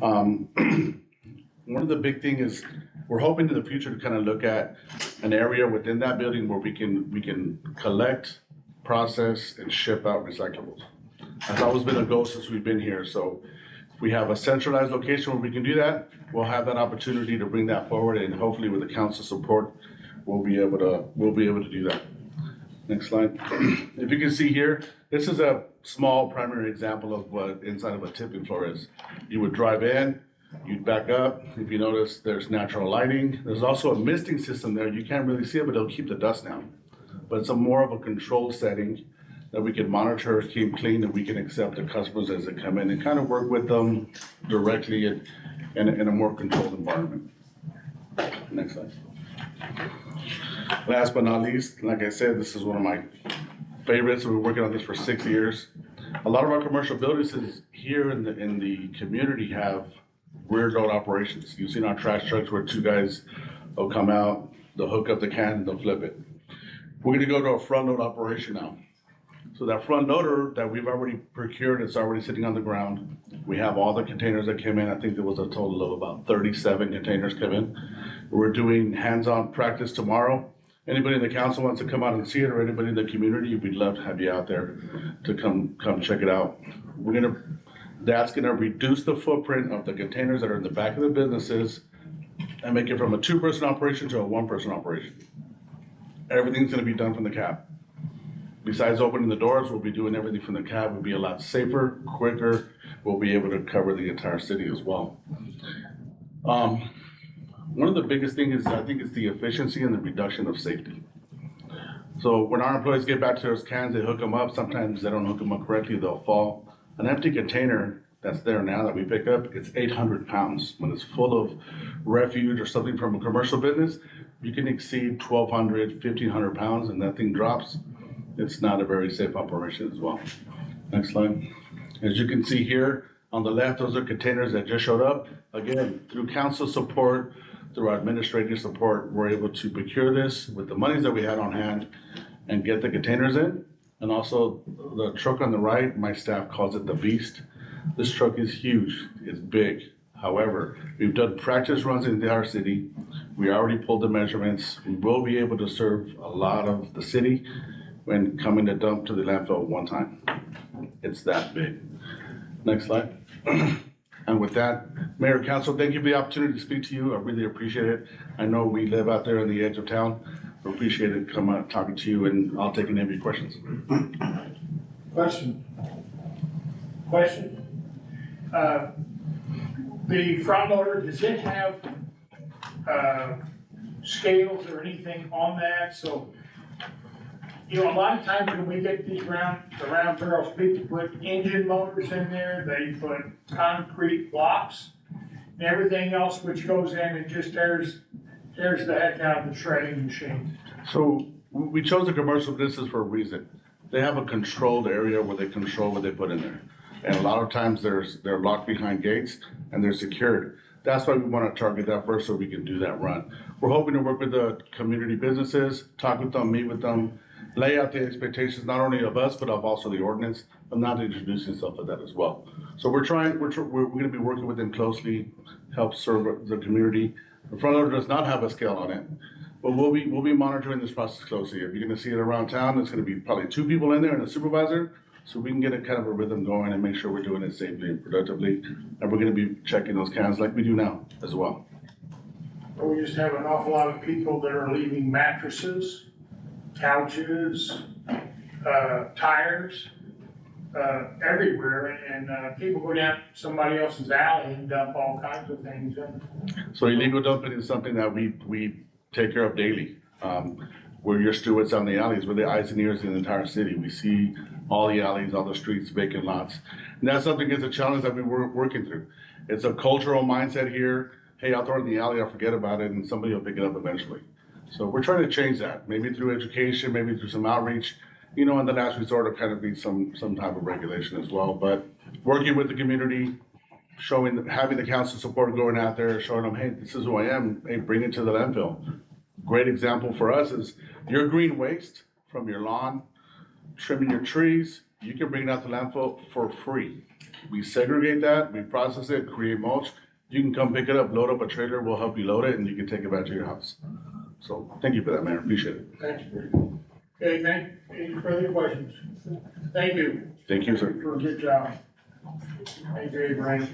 One of the big things is we're hoping in the future to kind of look at an area within that building where we can collect, process, and ship out recyclables. That's always been a goal since we've been here. So if we have a centralized location where we can do that, we'll have that opportunity to bring that forward, and hopefully with the council support, we'll be able to do that. Next slide. If you can see here, this is a small primary example of what inside of a tipping floor is. You would drive in, you'd back up. If you notice, there's natural lighting. There's also a misting system there. You can't really see it, but it'll keep the dust down. But it's a more of a controlled setting that we can monitor, keep clean, and we can accept the customers as they come in and kind of work with them directly in a more controlled environment. Next slide. Last but not least, like I said, this is one of my favorites. We've been working on this for 6 years. A lot of our commercial buildings here in the community have rear load operations. You've seen our trash trucks where two guys will come out, they'll hook up the can, and they'll flip it. We're gonna go to a front load operation now. So that front loader that we've already procured, it's already sitting on the ground. We have all the containers that came in. I think there was a total of about 37 containers come in. We're doing hands-on practice tomorrow. Anybody in the council wants to come out and see it, or anybody in the community, we'd love to have you out there to come check it out. That's gonna reduce the footprint of the containers that are in the back of the businesses and make it from a 2-person operation to a 1-person operation. Everything's gonna be done from the cab. Besides opening the doors, we'll be doing everything from the cab. We'll be a lot safer, quicker. We'll be able to cover the entire city as well. One of the biggest things is, I think, it's the efficiency and the reduction of safety. So when our employees get back to those cans, they hook them up. Sometimes they don't hook them up correctly, they'll fall. An empty container that's there now that we pick up, it's 800 pounds. When it's full of refuge or something from a commercial business, you can exceed 1,200, 1,500 pounds, and that thing drops. It's not a very safe operation as well. Next slide. As you can see here on the left, those are containers that just showed up. Again, through council support, through our administrative support, we're able to procure this with the monies that we had on hand and get the containers in. And also the truck on the right, my staff calls it the Beast. This truck is huge, it's big. However, we've done practice runs in our city. We already pulled the measurements. We will be able to serve a lot of the city when coming to dump to the landfill at one time. It's that big. Next slide. And with that, Mayor, Council, thank you for the opportunity to speak to you. I really appreciate it. I know we live out there on the edge of town. We appreciate it coming out, talking to you, and I'll take any of your questions. Question? The front loader, does it have, scales or anything on that? So, you know, a lot of times when we get these round barrels, people put engine motors in there, they put concrete blocks and everything else which goes in and just tears the heck out of the shredding machine. So we chose the commercial business for a reason. They have a controlled area where they control what they put in there. And a lot of times they're locked behind gates and they're secured. That's why we want to target that first so we can do that run. We're hoping to work with the community businesses, talk with them, meet with them, lay out the expectations not only of us, but of also the ordinance, but not introducing stuff like that as well. So we're going to be working with them closely, help serve the community. The front loader does not have a scale on it, but we'll be monitoring this process closely. If you're going to see it around town, it's going to be probably 2 people in there and a supervisor, so we can get a kind of a rhythm going and make sure we're doing it safely and productively. And we're going to be checking those cans like we do now as well. We just have an awful lot of people that are leaving mattresses, couches, tires, everywhere, and people go down somebody else's alley and dump all kinds of things in. So illegal dumping is something that we take care of daily. We're your stewards on the alleys. We're the eyes and ears in the entire city. We see all the alleys, all the streets, vacant lots. And that's something that's a challenge that we're working through. It's a cultural mindset here. Hey, I'll throw it in the alley, I'll forget about it, and somebody will pick it up eventually. So we're trying to change that, maybe through education, maybe through some outreach, you know, in the last resort, it'll kind of be some type of regulation as well. But working with the community, having the council support going out there, showing them, hey, this is who I am, hey, bring it to the landfill. Great example for us is your green waste from your lawn, trimming your trees, you can bring it out to landfill for free. We segregate that, we process it, create mulch. You can come pick it up, load up a trailer, we'll help you load it, and you can take it back to your house. So thank you for that, Mayor, appreciate it. Thanks. Okay, any further questions? Thank you. Thank you, sir. For a good job. Thank you, Abraham.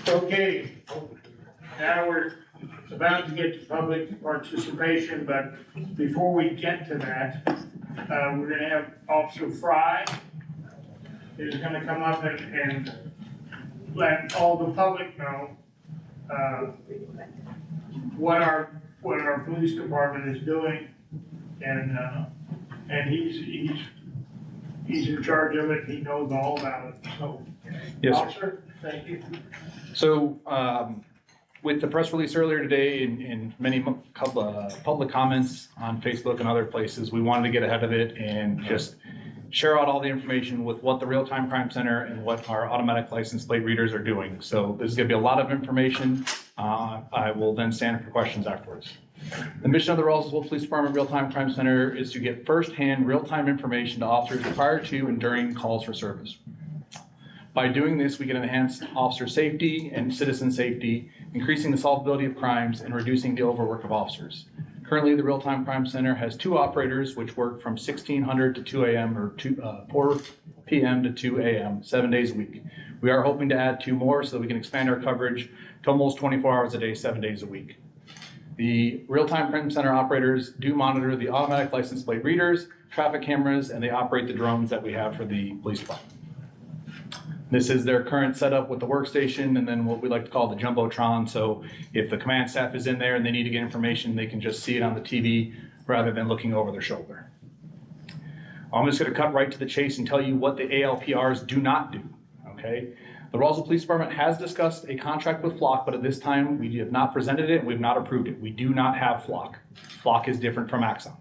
Okay, now we're about to get to public participation, but before we get to that, we're gonna have Officer Fry is gonna come up and let all the public know, what our police department is doing, and he's in charge of it, he knows all about it, so. Yes, sir. Officer, thank you. So, with the press release earlier today and many public comments on Facebook and other places, we wanted to get ahead of it and just share out all the information with what the Real-Time Crime Center and what our automatic license plate readers are doing. So this is gonna be a lot of information. I will then stand for questions afterwards. The mission of the Roswell Police Department Real-Time Crime Center is to get firsthand real-time information to officers prior to and during calls for service. By doing this, we can enhance officer safety and citizen safety, increasing the solvability of crimes and reducing the overwork of officers. Currently, the Real-Time Crime Center has 2 operators which work from 1600 to 2 a.m. or 4 p.m. to 2 a.m. 7 days a week. We are hoping to add 2 more so that we can expand our coverage to almost 24 hours a day, 7 days a week. The Real-Time Crime Center operators do monitor the automatic license plate readers, traffic cameras, and they operate the drones that we have for the police department. This is their current setup with the workstation and then what we like to call the Jumbotron. So if the command staff is in there and they need to get information, they can just see it on the TV rather than looking over their shoulder. I'm just going to cut right to the chase and tell you what the ALPRs do not do, okay? The Roswell Police Department has discussed a contract with Flock, but at this time we have not presented it and we've not approved it. We do not have Flock. Flock is different from Axon.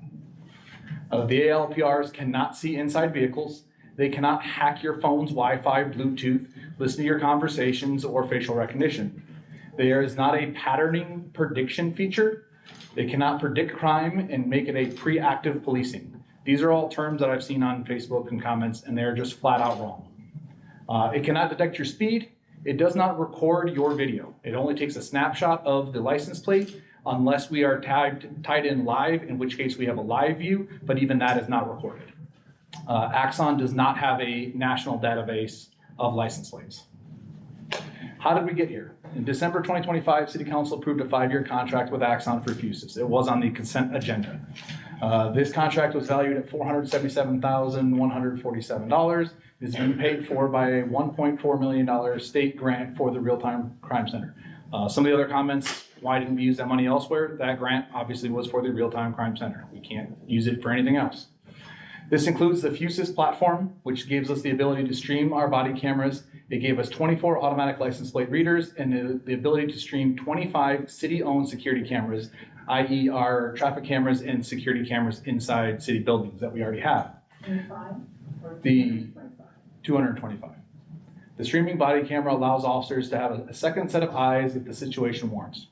The ALPRs cannot see inside vehicles. They cannot hack your phone's Wi-Fi, Bluetooth, listen to your conversations, or facial recognition. There is not a patterning prediction feature. They cannot predict crime and make it a pre-active policing. These are all terms that I've seen on Facebook and comments, and they're just flat out wrong. It cannot detect your speed. It does not record your video. It only takes a snapshot of the license plate unless we are tied in live, in which case we have a live view, but even that is not recorded. Axon does not have a national database of license plates. How did we get here? In December 2025, City Council approved a 5-year contract with Axon for Fusus. It was on the consent agenda. This contract was valued at $477,147. It is being paid for by a $1.4 million state grant for the Real-Time Crime Center. Some of the other comments, why didn't we use that money elsewhere? That grant obviously was for the Real-Time Crime Center. We can't use it for anything else. This includes the Fusus platform, which gives us the ability to stream our body cameras. It gave us 24 automatic license plate readers and the ability to stream 25 city-owned security cameras, i.e. our traffic cameras and security cameras inside city buildings that we already have. 225. The streaming body camera allows officers to have a second set of eyes if the situation warrants.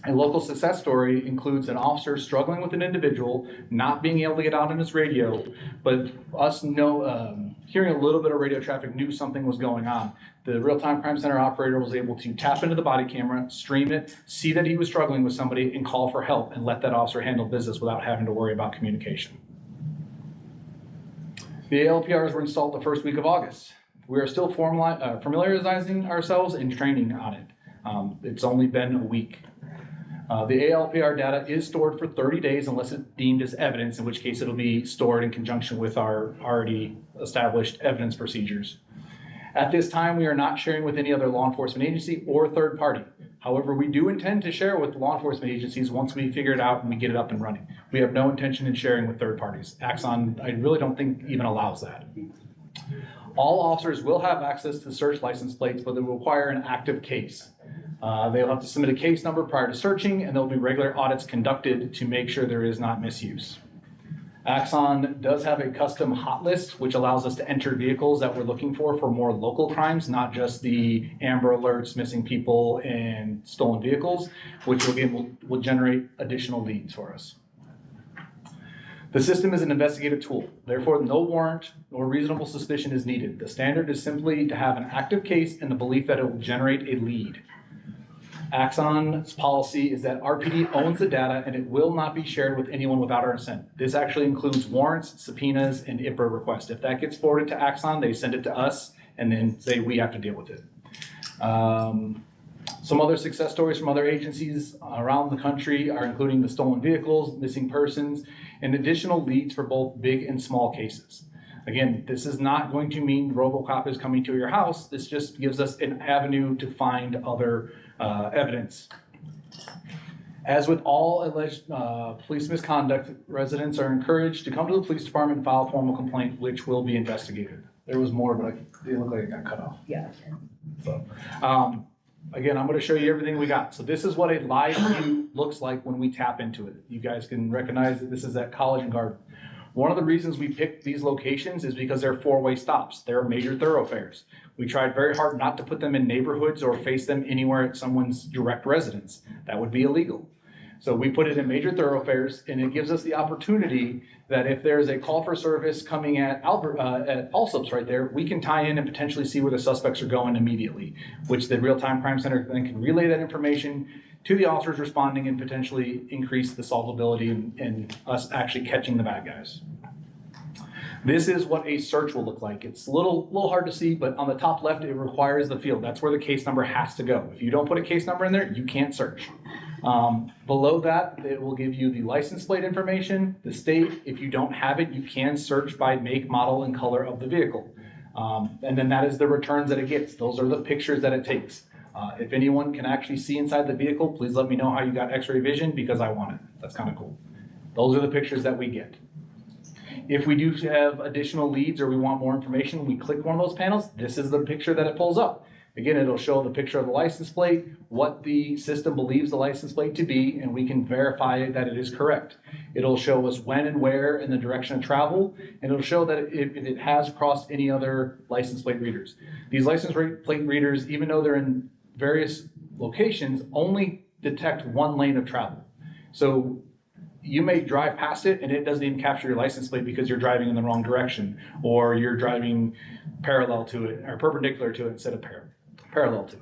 A local success story includes an officer struggling with an individual, not being able to get out on his radio, but us hearing a little bit of radio traffic, knew something was going on. The Real-Time Crime Center operator was able to tap into the body camera, stream it, see that he was struggling with somebody, and call for help and let that officer handle business without having to worry about communication. The ALPRs were installed the first week of August. We are still familiarizing ourselves and training on it. It's only been a week. The ALPR data is stored for 30 days unless it's deemed as evidence, in which case it'll be stored in conjunction with our already established evidence procedures. At this time, we are not sharing with any other law enforcement agency or third party. However, we do intend to share with law enforcement agencies once we figure it out and we get it up and running. We have no intention in sharing with third parties. Axon, I really don't think even allows that. All officers will have access to search license plates, but they will require an active case. They'll have to submit a case number prior to searching, and there'll be regular audits conducted to make sure there is not misuse. Axon does have a custom hot list, which allows us to enter vehicles that we're looking for more local crimes, not just the Amber Alerts, missing people, and stolen vehicles, which will generate additional leads for us. The system is an investigative tool. Therefore, no warrant or reasonable suspicion is needed. The standard is simply to have an active case and the belief that it will generate a lead. Axon's policy is that RPD owns the data and it will not be shared with anyone without our consent. This actually includes warrants, subpoenas, and IPRA requests. If that gets forwarded to Axon, they send it to us and then say we have to deal with it. Some other success stories from other agencies around the country are including the stolen vehicles, missing persons, and additional leads for both big and small cases. Again, this is not going to mean RoboCop is coming to your house. This just gives us an avenue to find other evidence. As with all alleged police misconduct, residents are encouraged to come to the police department and file a formal complaint, which will be investigated. There was more, but it didn't look like it got cut off. Yeah. So, again, I'm going to show you everything we got. So this is what a live view looks like when we tap into it. You guys can recognize that this is at College and Garden. One of the reasons we picked these locations is because they're four-way stops. They're major thoroughfares. We tried very hard not to put them in neighborhoods or face them anywhere at someone's direct residence. That would be illegal. So we put it in major thoroughfares, and it gives us the opportunity that if there's a call for service coming at Allsops right there, we can tie in and potentially see where the suspects are going immediately, which the Real-Time Crime Center then can relay that information to the officers responding and potentially increase the solvability and us actually catching the bad guys. This is what a search will look like. It's a little hard to see, but on the top left, it requires the field. That's where the case number has to go. If you don't put a case number in there, you can't search. Below that, it will give you the license plate information, the state. If you don't have it, you can search by make, model, and color of the vehicle. And then that is the returns that it gets. Those are the pictures that it takes. If anyone can actually see inside the vehicle, please let me know how you got x-ray vision because I want it. That's kind of cool. Those are the pictures that we get. If we do have additional leads or we want more information, we click one of those panels. This is the picture that it pulls up. Again, it'll show the picture of the license plate, what the system believes the license plate to be, and we can verify that it is correct. It'll show us when and where in the direction of travel, and it'll show that if it has crossed any other license plate readers. These license plate readers, even though they're in various locations, only detect one lane of travel. So you may drive past it and it doesn't even capture your license plate because you're driving in the wrong direction, or you're driving parallel to it or perpendicular to it instead of parallel to it.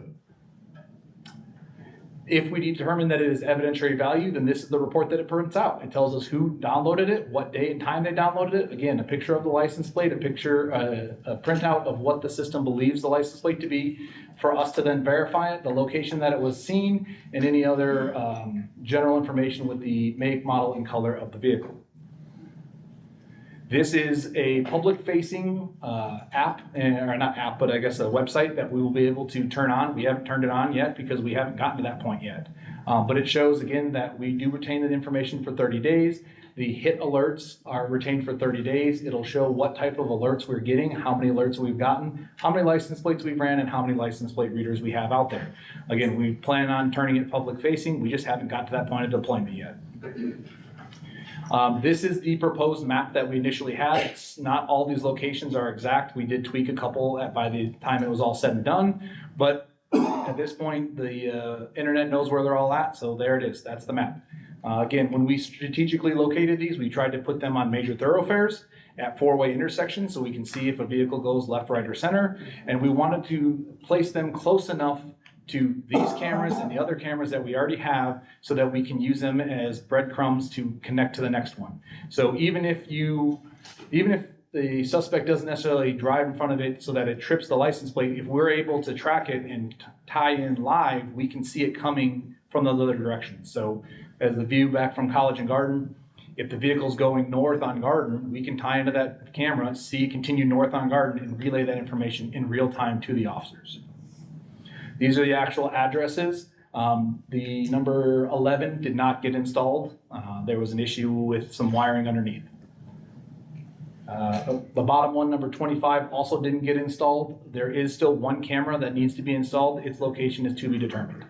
If we determine that it is evidentiary value, then this is the report that it prints out. It tells us who downloaded it, what day and time they downloaded it. Again, a picture of the license plate, a printout of what the system believes the license plate to be, for us to then verify it, the location that it was seen, and any other general information with the make, model, and color of the vehicle. This is a public-facing app, or not app, but I guess a website that we will be able to turn on. We haven't turned it on yet because we haven't gotten to that point yet. But it shows, again, that we do retain that information for 30 days. The hit alerts are retained for 30 days. It'll show what type of alerts we're getting, how many alerts we've gotten, how many license plates we've ran, and how many license plate readers we have out there. Again, we plan on turning it public-facing. We just haven't got to that point of deployment yet. This is the proposed map that we initially had. It's not all these locations are exact. We did tweak a couple by the time it was all said and done, but at this point, the internet knows where they're all at, so there it is. That's the map. Again, when we strategically located these, we tried to put them on major thoroughfares at four-way intersections so we can see if a vehicle goes left, right, or center, and we wanted to place them close enough to these cameras and the other cameras that we already have so that we can use them as breadcrumbs to connect to the next one. So even if the suspect doesn't necessarily drive in front of it so that it trips the license plate, if we're able to track it and tie in live, we can see it coming from the other direction. So as the view back from College and Garden, if the vehicle's going north on Garden, we can tie into that camera, see it continue north on Garden, and relay that information in real time to the officers. These are the actual addresses. The number 11 did not get installed. There was an issue with some wiring underneath. The bottom one, number 25, also didn't get installed. There is still one camera that needs to be installed. Its location is to be determined.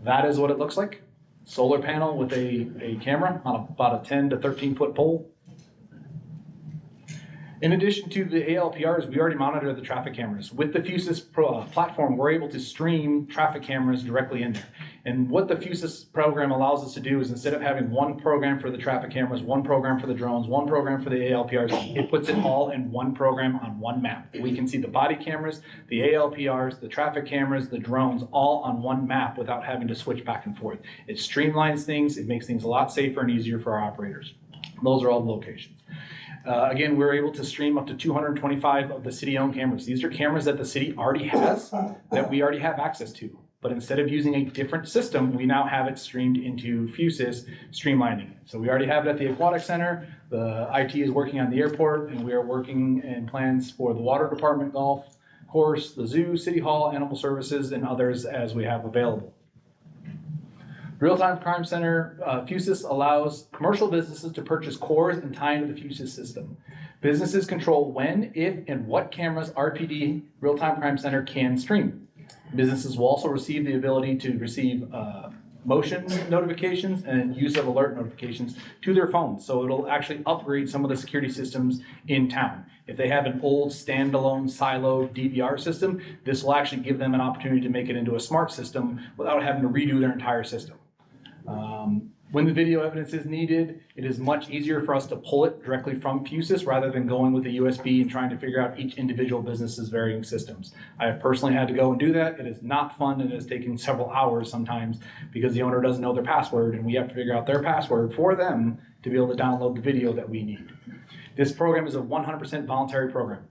That is what it looks like. Solar panel with a camera on about a 10 to 13 foot pole. In addition to the ALPRs, we already monitor the traffic cameras. With the Fusus platform, we're able to stream traffic cameras directly in there. And what the Fusus program allows us to do is, instead of having one program for the traffic cameras, one program for the drones, one program for the ALPRs, it puts it all in one program on one map. We can see the body cameras, the ALPRs, the traffic cameras, the drones, all on one map without having to switch back and forth. It streamlines things. It makes things a lot safer and easier for our operators. Those are all the locations. Again, we're able to stream up to 225 of the city-owned cameras. These are cameras that the city already has, that we already have access to. But instead of using a different system, we now have it streamed into Fusus, streamlining it. So we already have it at the Aquatic Center. The IT is working on the airport, and we are working in plans for the water department, golf course, the zoo, city hall, animal services, and others as we have available. Real-Time Crime Center, Fusus allows commercial businesses to purchase cores and tie into the Fusus system. Businesses control when, if, and what cameras RPD, Real-Time Crime Center, can stream. Businesses will also receive the ability to receive motion notifications and use of alert notifications to their phones. So it'll actually upgrade some of the security systems in town. If they have an old standalone silo DVR system, this will actually give them an opportunity to make it into a smart system without having to redo their entire system. When the video evidence is needed, it is much easier for us to pull it directly from Fusus rather than going with a USB and trying to figure out each individual business's varying systems. I have personally had to go and do that. It is not fun, and it has taken several hours sometimes because the owner doesn't know their password, and we have to figure out their password for them to be able to download the video that we need. This program is a 100% voluntary program.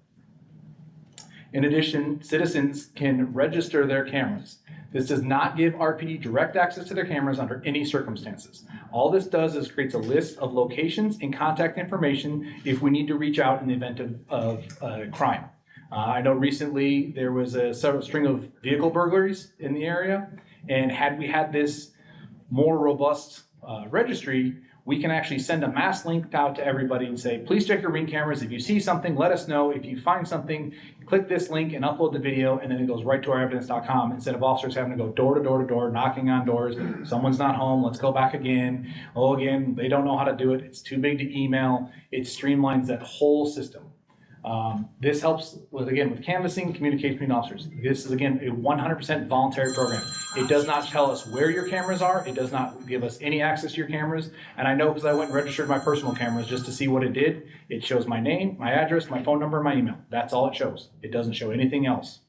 In addition, citizens can register their cameras. This does not give RPD direct access to their cameras under any circumstances. All this does is creates a list of locations and contact information if we need to reach out in the event of crime. I know recently there was a string of vehicle burglaries in the area, and had we had this more robust registry, we can actually send a mass link out to everybody and say, please check your Ring cameras. If you see something, let us know. If you find something, click this link and upload the video, and then it goes right to our evidence.com instead of officers having to go door to door to door, knocking on doors. Someone's not home, let's go back again. Oh, again, they don't know how to do it. It's too big to email. It streamlines that whole system. This helps with canvassing, communication between officers. This is again a 100% voluntary program. It does not tell us where your cameras are. It does not give us any access to your cameras. And I know because I went and registered my personal cameras just to see what it did. It shows my name, my address, my phone number, and my email. That's all it shows. It doesn't show anything else.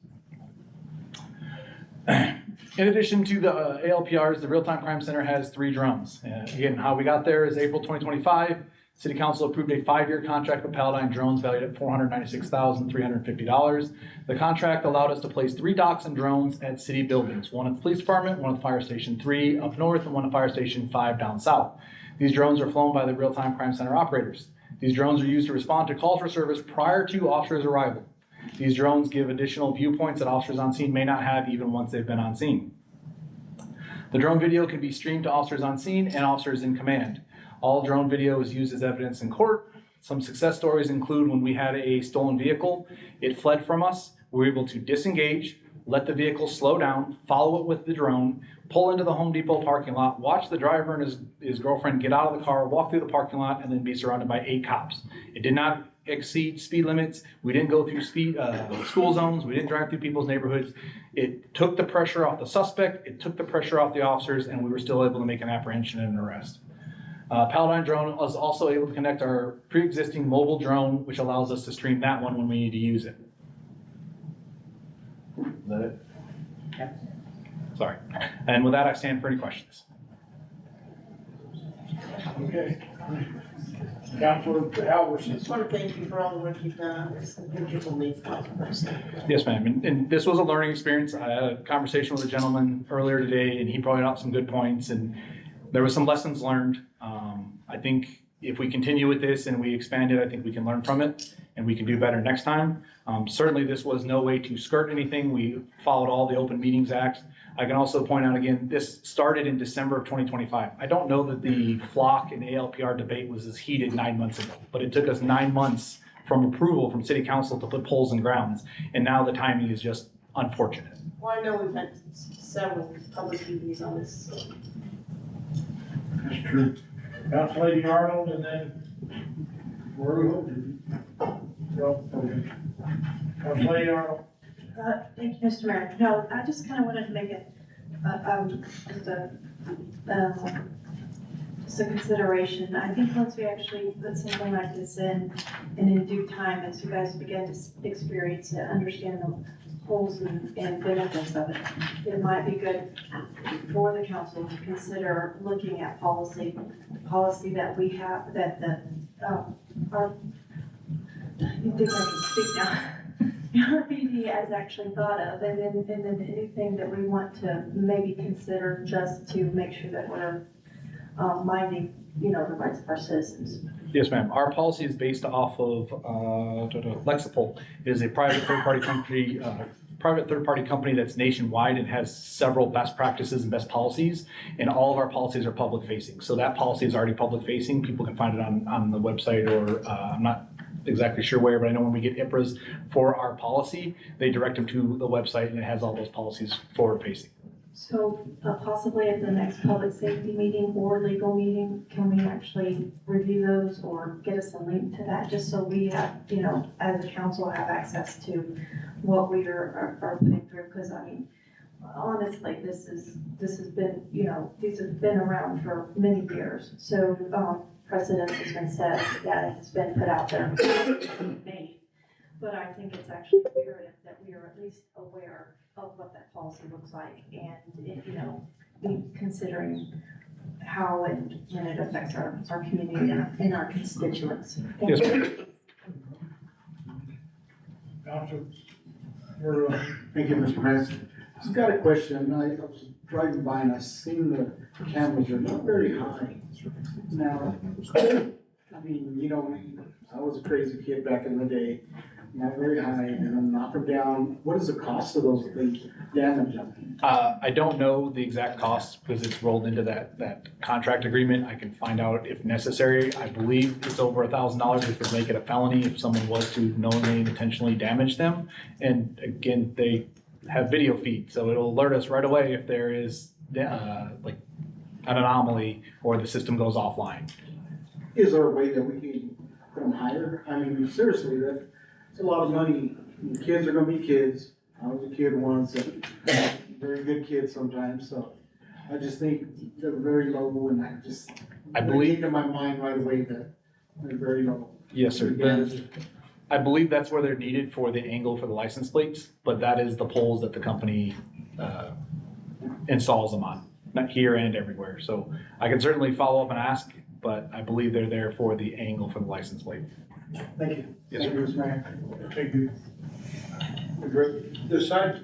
In addition to the ALPRs, the Real-Time Crime Center has 3 drones. Again, how we got there is April 2025. City Council approved a 5-year contract with Paladine Drones valued at $496,350. The contract allowed us to place 3 docks and drones at city buildings, one at the police department, one at Fire Station 3 up north, and one at Fire Station 5 down south. These drones are flown by the Real-Time Crime Center operators. These drones are used to respond to calls for service prior to officers' arrival. These drones give additional viewpoints that officers on scene may not have even once they've been on scene. The drone video can be streamed to officers on scene and officers in command. All drone video is used as evidence in court. Some success stories include when we had a stolen vehicle, it fled from us, we were able to disengage, let the vehicle slow down, follow it with the drone, pull into the Home Depot parking lot, watch the driver and his girlfriend get out of the car, walk through the parking lot, and then be surrounded by 8 cops. It did not exceed speed limits. We didn't go through school zones. We didn't drive through people's neighborhoods. It took the pressure off the suspect. It took the pressure off the officers, and we were still able to make an apprehension and an arrest. Paladine Drone was also able to connect our pre-existing mobile drone, which allows us to stream that one when we need to use it. Is that it? Yeah. Sorry. And with that, I stand for any questions. Okay. Councilor Alverson. I just want to thank you for all the work you've done. It's a beautiful needs person. Yes, ma'am. And this was a learning experience. I had a conversation with a gentleman earlier today, and he brought out some good points, and there were some lessons learned. I think if we continue with this and we expand it, I think we can learn from it and we can do better next time. Certainly, this was no way to skirt anything. We followed all the Open Meetings Act. I can also point out again, this started in December of 2025. I don't know that the flock and ALPR debate was as heated 9 months ago, but it took us 9 months from approval from City Council to put poles and grounds, and now the timing is just unfortunate. Well, I know we've had several public meetings on this, so. That's true. Council Lady Arnold, and then Council Lady Arnold. Thank you, Mr. Mayor. No, I just kind of wanted to make it, just a consideration. I think once we actually put something like this in, and in due time, as you guys begin to experience and understand the holes and benefits of it, it might be good for the council to consider looking at policy that we have, that our, you think I can speak now? RPD has actually thought of, and then anything that we want to maybe consider just to make sure that we're minding, the rights of our citizens. Yes, ma'am. Our policy is based off of Lexipol. It is a private third-party company that's nationwide and has several best practices and best policies, and all of our policies are public-facing. So that policy is already public-facing. People can find it on the website, or I'm not exactly sure where, but I know when we get IPRAs for our policy, they direct them to the website, and it has all those policies forward-facing. So possibly at the next public safety meeting or legal meeting, can we actually review those or get us a link to that, just so we have, as a council, have access to what we are putting through? Because I mean, honestly, this has been, these have been around for many years. So precedent has been set, data has been put out there, made. But I think it's actually imperative that we are at least aware of what that policy looks like, and be considering how and when it affects our community and our constituents. Yes, ma'am. Thank you, Mr. Mayor. I've got a question. I was driving by and I seen the cameras are not very high. Now, I mean, I was a crazy kid back in the day, not very high, and I'm knock them down. What is the cost of those things, damage them? I don't know the exact cost because it's rolled into that contract agreement. I can find out if necessary. I believe it's over $1,000, which would make it a felony if someone was to knowingly and intentionally damage them. And again, they have video feed, so it'll alert us right away if there is like an anomaly or the system goes offline. Is there a way that we can put them higher? I mean, seriously, it's a lot of money. Kids are gonna be kids. I was a kid once, and very good kids sometimes, so I just think they're very low, and I believe- it came to my mind right away that they're very low. Yes, sir. I believe that's where they're needed for the angle for the license plates, but that is the poles that the company installs them on, not here and everywhere. So I can certainly follow up and ask, but I believe they're there for the angle for the license plate. Thank you. Yes, Thank sir. you, Mr. Mayor. Thank you. This side?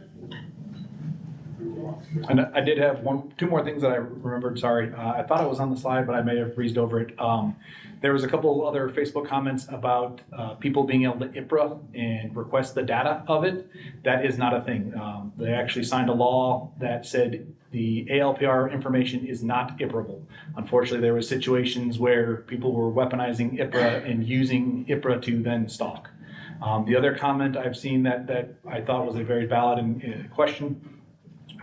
And I did have two more things that I remembered, sorry. I thought it was on the slide, but I may have breezed over it. There was a couple of other Facebook comments about people being able to IPRA and request the data of it. That is not a thing. They actually signed a law that said the ALPR information is not IPRAble. Unfortunately, there were situations where people were weaponizing IPRA and using IPRA to then stalk. The other comment I've seen that I thought was a very valid question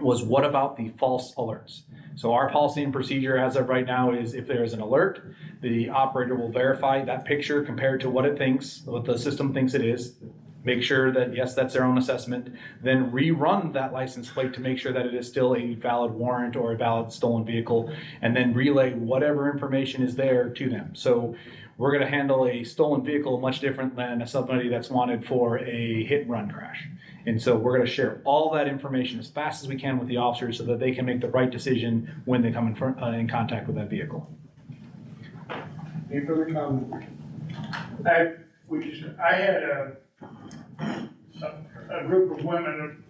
was, what about the false alerts? So our policy and procedure as of right now is, if there is an alert, the operator will verify that picture compared to what it thinks, what the system thinks it is, make sure that, yes, that's their own assessment, then rerun that license plate to make sure that it is still a valid warrant or a valid stolen vehicle, and then relay whatever information is there to them. So we're gonna handle a stolen vehicle much different than somebody that's wanted for a hit and run crash. And so we're gonna share all that information as fast as we can with the officers so that they can make the right decision when they come in contact with that vehicle. Any further comment? I had a group of women,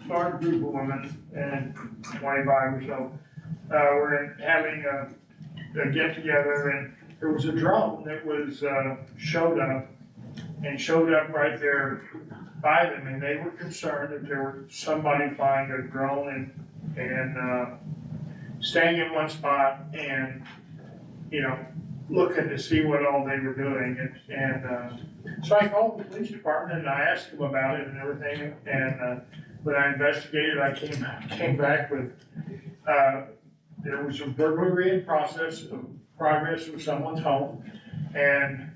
a large group of women, and 25 or so, were having a get together, and there was a drone that was, showed up right there by them, and they were concerned that there were somebody flying a drone and staying in one spot and, looking to see what all they were doing. So I called the police department and I asked them about it and everything, and when I investigated, I came back with, there was a burglary in progress of someone's home, and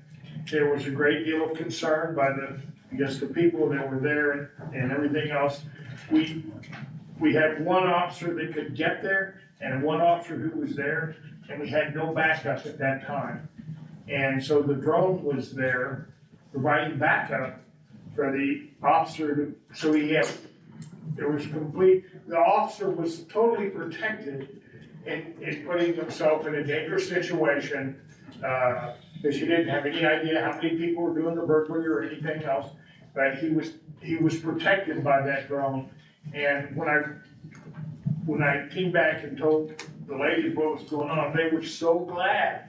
there was a great deal of concern by the people that were there and everything else. We had one officer that could get there and one officer who was there, and we had no backup at that time. And so the drone was there providing backup for the officer, the officer was totally protected in putting himself in a dangerous situation, because he didn't have any idea how many people were doing the burglary or anything else, but he was protected by that drone. And when I came back and told the ladies what was going on, they were so glad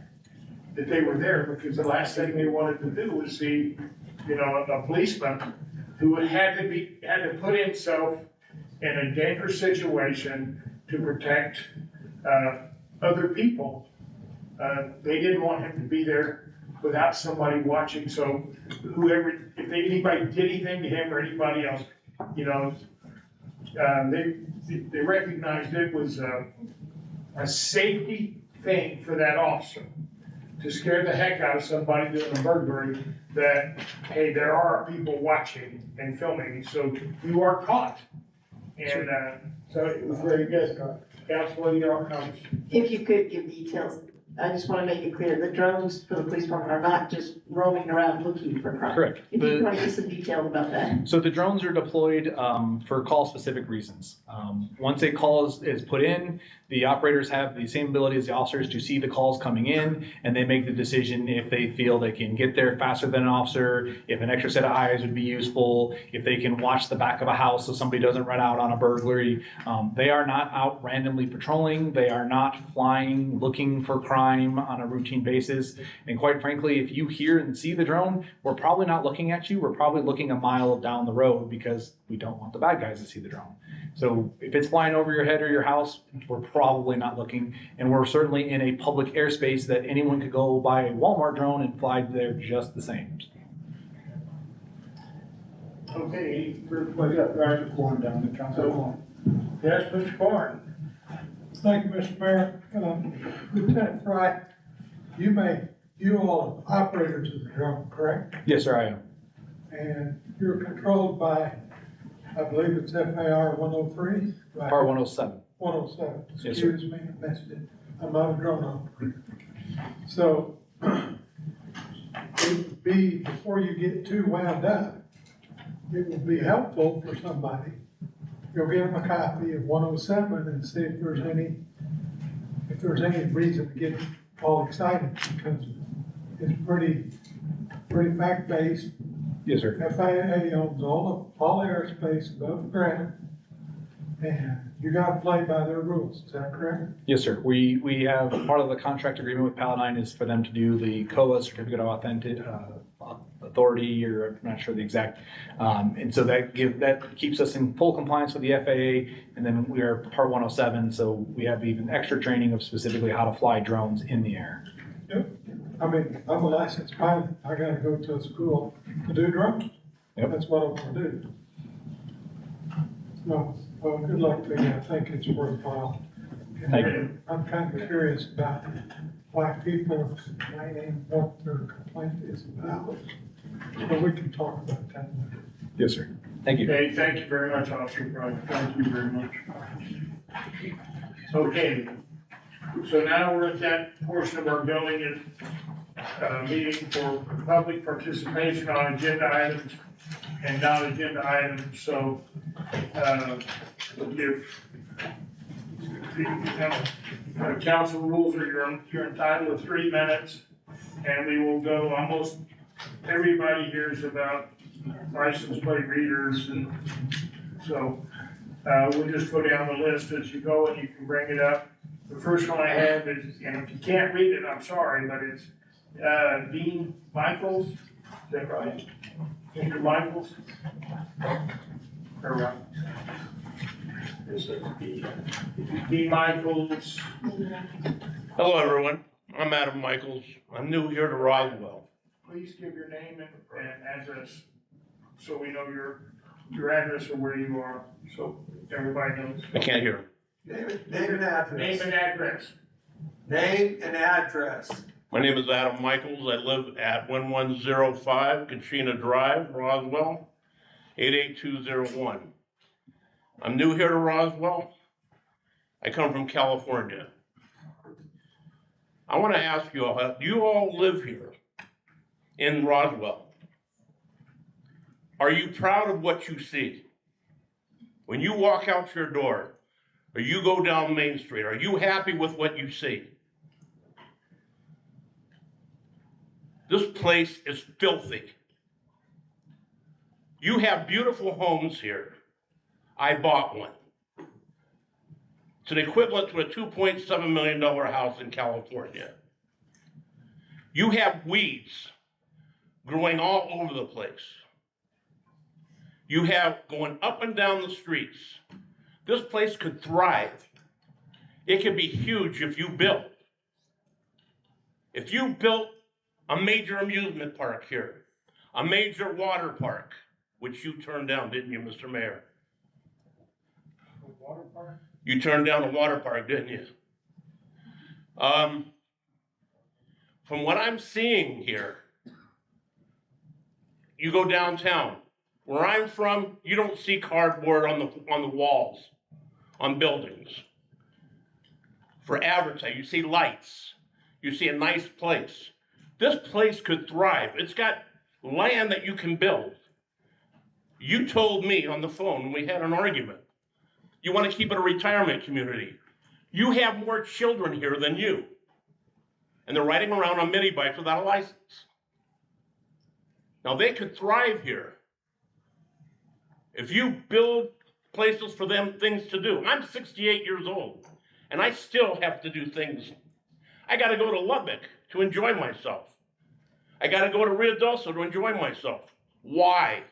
that they were there, because the last thing they wanted to do was see, a policeman who had to put himself in a dangerous situation to protect other people. They didn't want him to be there without somebody watching, so if anybody did anything to him or anybody else, they recognized it was a safety thing for that officer to scare the heck out of somebody doing a burglary, that, hey, there are people watching and filming, so you are caught. And so it was very good. Council, your comments? If you could give details, I just want to make it clear, the drones for the police department are not just roaming around looking for crime. Correct. If you want to give some detail about that. So the drones are deployed for call-specific reasons. Once a call is put in, the operators have the same ability as the officers to see the calls coming in, and they make the decision if they feel they can get there faster than an officer, if an extra set of eyes would be useful, if they can watch the back of a house so somebody doesn't run out on a burglary. They are not out randomly patrolling. They are not flying looking for crime on a routine basis. And quite frankly, if you hear and see the drone, we're probably not looking at you. We're probably looking a mile down the road, because we don't want the bad guys to see the drone. So if it's flying over your head or your house, we're probably not looking. And we're certainly in a public airspace that anyone could go buy a Walmart drone and fly there just the same. Okay, we got Roger Corn down there, Council. Yes, Mr. Corn. Thank you, Mr. Mayor. Lieutenant Fry, you all are operators of the drone, correct? Yes, sir, I am. and you're controlled by, I believe it's FAR 103? Part 107. 107, Yes, sir. excuse me, I missed it. I'm not a drone operator. So, it would be, before you get too wound up, it would be helpful for somebody. Go get them a copy of 107 and see if there's any reason to get all excited, because it's pretty fact-based. Yes, sir. FAA owns all airspace above ground, and you gotta play by their rules, is that correct? Yes, sir. We have, part of the contract agreement with Paladine is for them to do the COA, Certificate of Authentic, Authority, or I'm not sure the exact. And so that keeps us in full compliance with the FAA, and then we are Part 107, so we have even extra training of specifically how to fly drones in the air. Yep. I mean, I'm a licensed pilot, I gotta go to a school to do drones. Yep. That's what I wanna do. So, well, good luck to you, I think it's worthwhile. Thank you. I'm kind of curious about why people are complaining, what their complaint is about. But we can talk about that later. Yes, sir. Thank you. Okay, thank you very much, Officer Brian. Thank you very much. Okay, so now we're at that portion of our going in meeting for public participation on agenda items and non-agenda items. So, council rules are you're entitled to 3 minutes, and we will go almost. Everybody hears about license plate readers, and so we'll just go down the list as you go, and you can bring it up. The first one I have is, and if you can't read it, I'm sorry, but it's Dean Michaels. Is that right? Mr. Michaels? Or right? This is Dean Michaels. Hello, everyone. I'm Adam Michaels. I'm new here to Roswell. Please give your name and address, so we know your address or where you are, so everybody knows. I can't hear. Name and address. Name and address. Name and address. My name is Adam Michaels. I live at 1105 Kachina Drive, Roswell, 88201. I'm new here to Roswell. I come from California. I want to ask you all, do you all live here in Roswell? Are you proud of what you see? When you walk out your door, or you go down Main Street, are you happy with what you see? This place is filthy. You have beautiful homes here. I bought one. It's an equivalent to a $2.7 million house in California. You have weeds growing all over the place. You have going up and down the streets. This place could thrive. It could be huge if you built. If you built a major amusement park here, a major water park, which you turned down, didn't you, Mr. Mayor? Water park? You turned down a water park, didn't you? From what I'm seeing here, you go downtown. Where I'm from, you don't see cardboard on the walls, on buildings. For advertising, you see lights. You see a nice place. This place could thrive. It's got land that you can build. You told me on the phone when we had an argument, you want to keep it a retirement community. You have more children here than you. And they're riding around on mini bikes without a license. Now they could thrive here. If you build places for them, things to do. I'm 68 years old, and I still have to do things. I got to go to Lubbock to enjoy myself. I got to go to Ruidoso to enjoy myself. Why?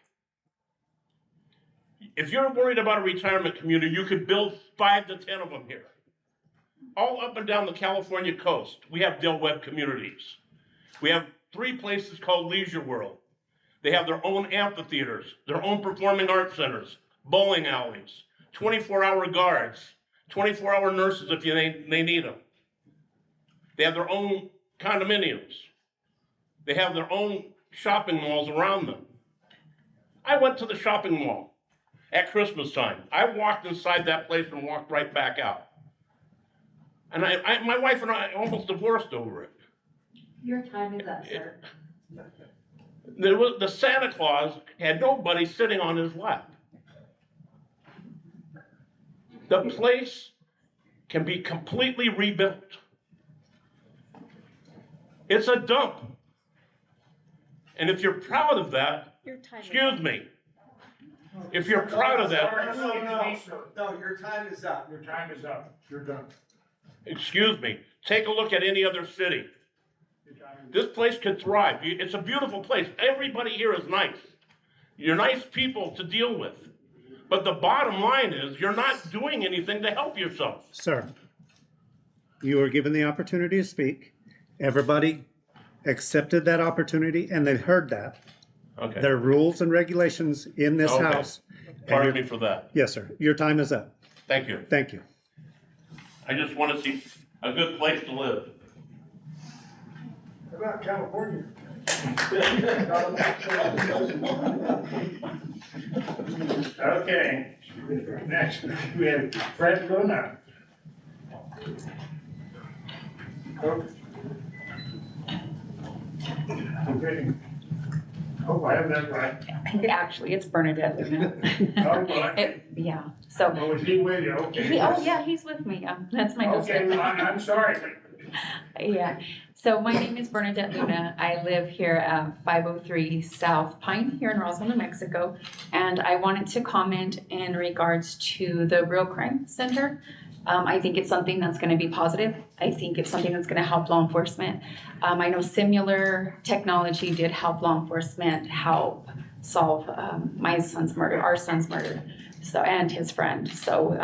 If you're worried about a retirement community, you could build 5 to 10 of them here. All up and down the California coast, we have Del Webb communities. We have 3 places called Leisure World. They have their own amphitheaters, their own performing arts centers, bowling alleys, 24-hour guards, 24-hour nurses if they need them. They have their own condominiums. They have their own shopping malls around them. I went to the shopping mall at Christmas time. I walked inside that place and walked right back out. And my wife and I almost divorced over it. Your time is up, sir. The Santa Claus had nobody sitting on his lap. The place can be completely rebuilt. It's a dump. And if you're proud of that, excuse me, if you're proud of that, No, your time is up. Your time is up. You're done. excuse me, take a look at any other city. This place could thrive. It's a beautiful place. Everybody here is nice. You're nice people to deal with. But the bottom line is you're not doing anything to help yourself. Sir, you were given the opportunity to speak. Everybody accepted that opportunity and they heard that. Okay. There are rules and regulations in this Okay. house. Pardon me for that. Yes, sir. Your time is up. Thank you. Thank you. I just want to see a good place to live. How about California? Okay, next, we have Fred Luna. Okay. Hope I have that right. Actually, it's Bernadette Luna. Oh, well, Yeah, so. oh, is he with you? Okay. Oh, yeah, he's with me. That's my Okay, husband. well, I'm sorry. Yeah, so my name is Bernadette Luna. I live here at 503 South Pine here in Roswell, New Mexico. And I wanted to comment in regards to the Real Crime Center. I think it's something that's going to be positive. I think it's something that's going to help law enforcement. I know similar technology did help law enforcement help solve my son's murder, our son's murder, so, and his friend. So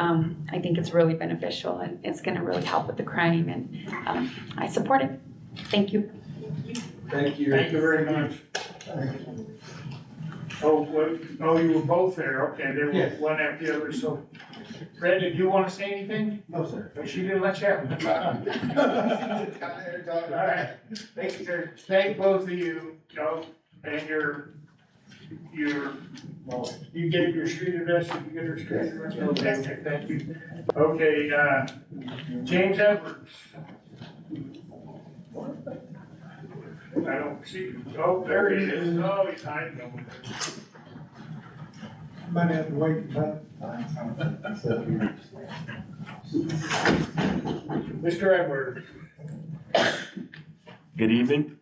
I think it's really beneficial and it's going to really help with the crime, and I support it. Thank you. Thank you. Thank you very much. Oh, you were both there, okay, they were Yes. one after the other, so. Fred, did you want to say anything? No, sir. She didn't let you have it. All right, thank you, sir. Thank both of you, Joe, and you get your street address, you get her street address, okay, thank you. Okay, James Edwards. I don't see, oh, there he is, oh, he's hiding over there. Might have to wait until. Mr. Edwards. Good evening.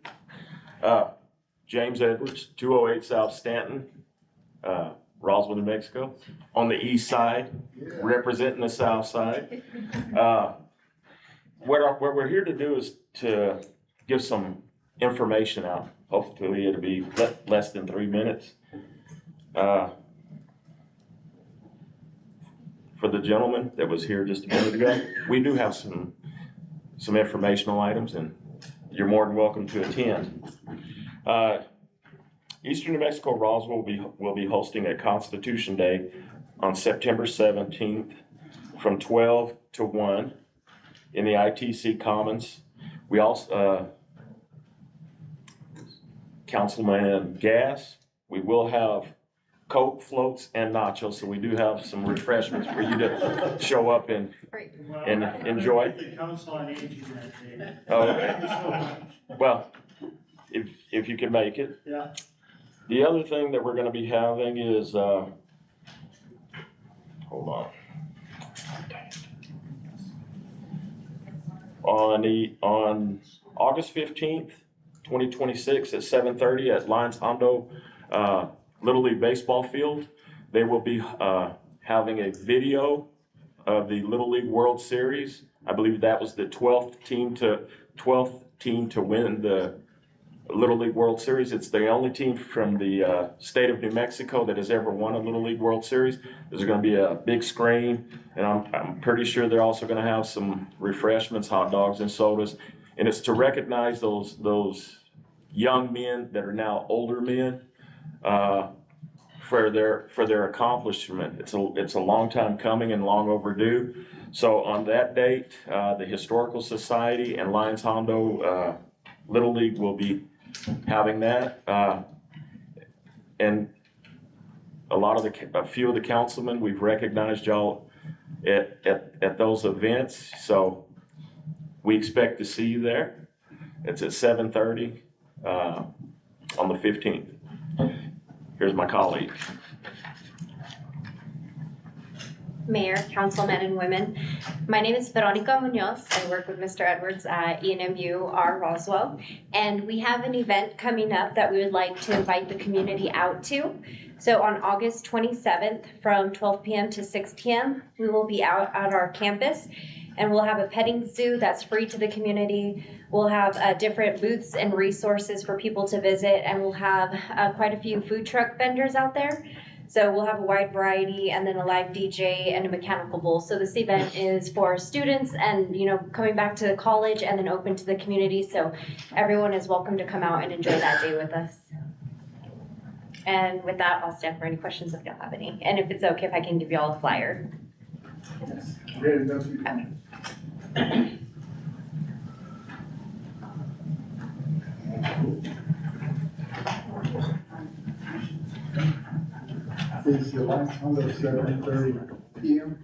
James Edwards, 208 South Stanton, Roswell, New Mexico, on the east side, representing the south side. What we're here to do is to give some information out. Hopefully it'll be less than 3 minutes. For the gentleman that was here just a minute ago, we do have some informational items, and you're more than welcome to attend. Eastern New Mexico Roswell will be hosting a Constitution Day on September 17th from 12 to 1 in the ITC Commons. We also, Councilman Gas, we will have Coke, floats, and nachos, so we do have some refreshments for you to show up and enjoy. The council on aging that day. Oh, okay. Well, if you can make it. Yeah. The other thing that we're gonna be having is, hold on. On August 15th, 2026 at 7:30 at Lions Hondo Little League Baseball Field, they will be having a video of the Little League World Series. I believe that was the 12th team to win the Little League World Series. It's the only team from the state of New Mexico that has ever won a Little League World Series. There's going to be a big screen, and I'm pretty sure they're also going to have some refreshments, hot dogs and sodas. And it's to recognize those young men that are now older men for their accomplishment. It's a long time coming and long overdue. So on that date, the Historical Society and Lions Hondo Little League will be having that. And a few of the councilmen, we've recognized y'all at those events, so we expect to see you there. It's at 7:30 on the 15th. Here's my colleague. Mayor, councilmen and women. My name is Veronica Munoz. I work with Mr. Edwards at ENMU R Roswell. And we have an event coming up that we would like to invite the community out to. So on August 27th from 12 p.m. to 6 p.m., we will be out at our campus and we'll have a petting zoo that's free to the community. We'll have different booths and resources for people to visit, and we'll have quite a few food truck vendors out there. So we'll have a wide variety, and then a live DJ and a mechanical bull. So this event is for students and, you know, coming back to college and then open to the community. So everyone is welcome to come out and enjoy that day with us. And with that, I'll stand for any questions if y'all have any. And if it's okay if I can give y'all a flyer. Is the last time at 7:30 p.m.?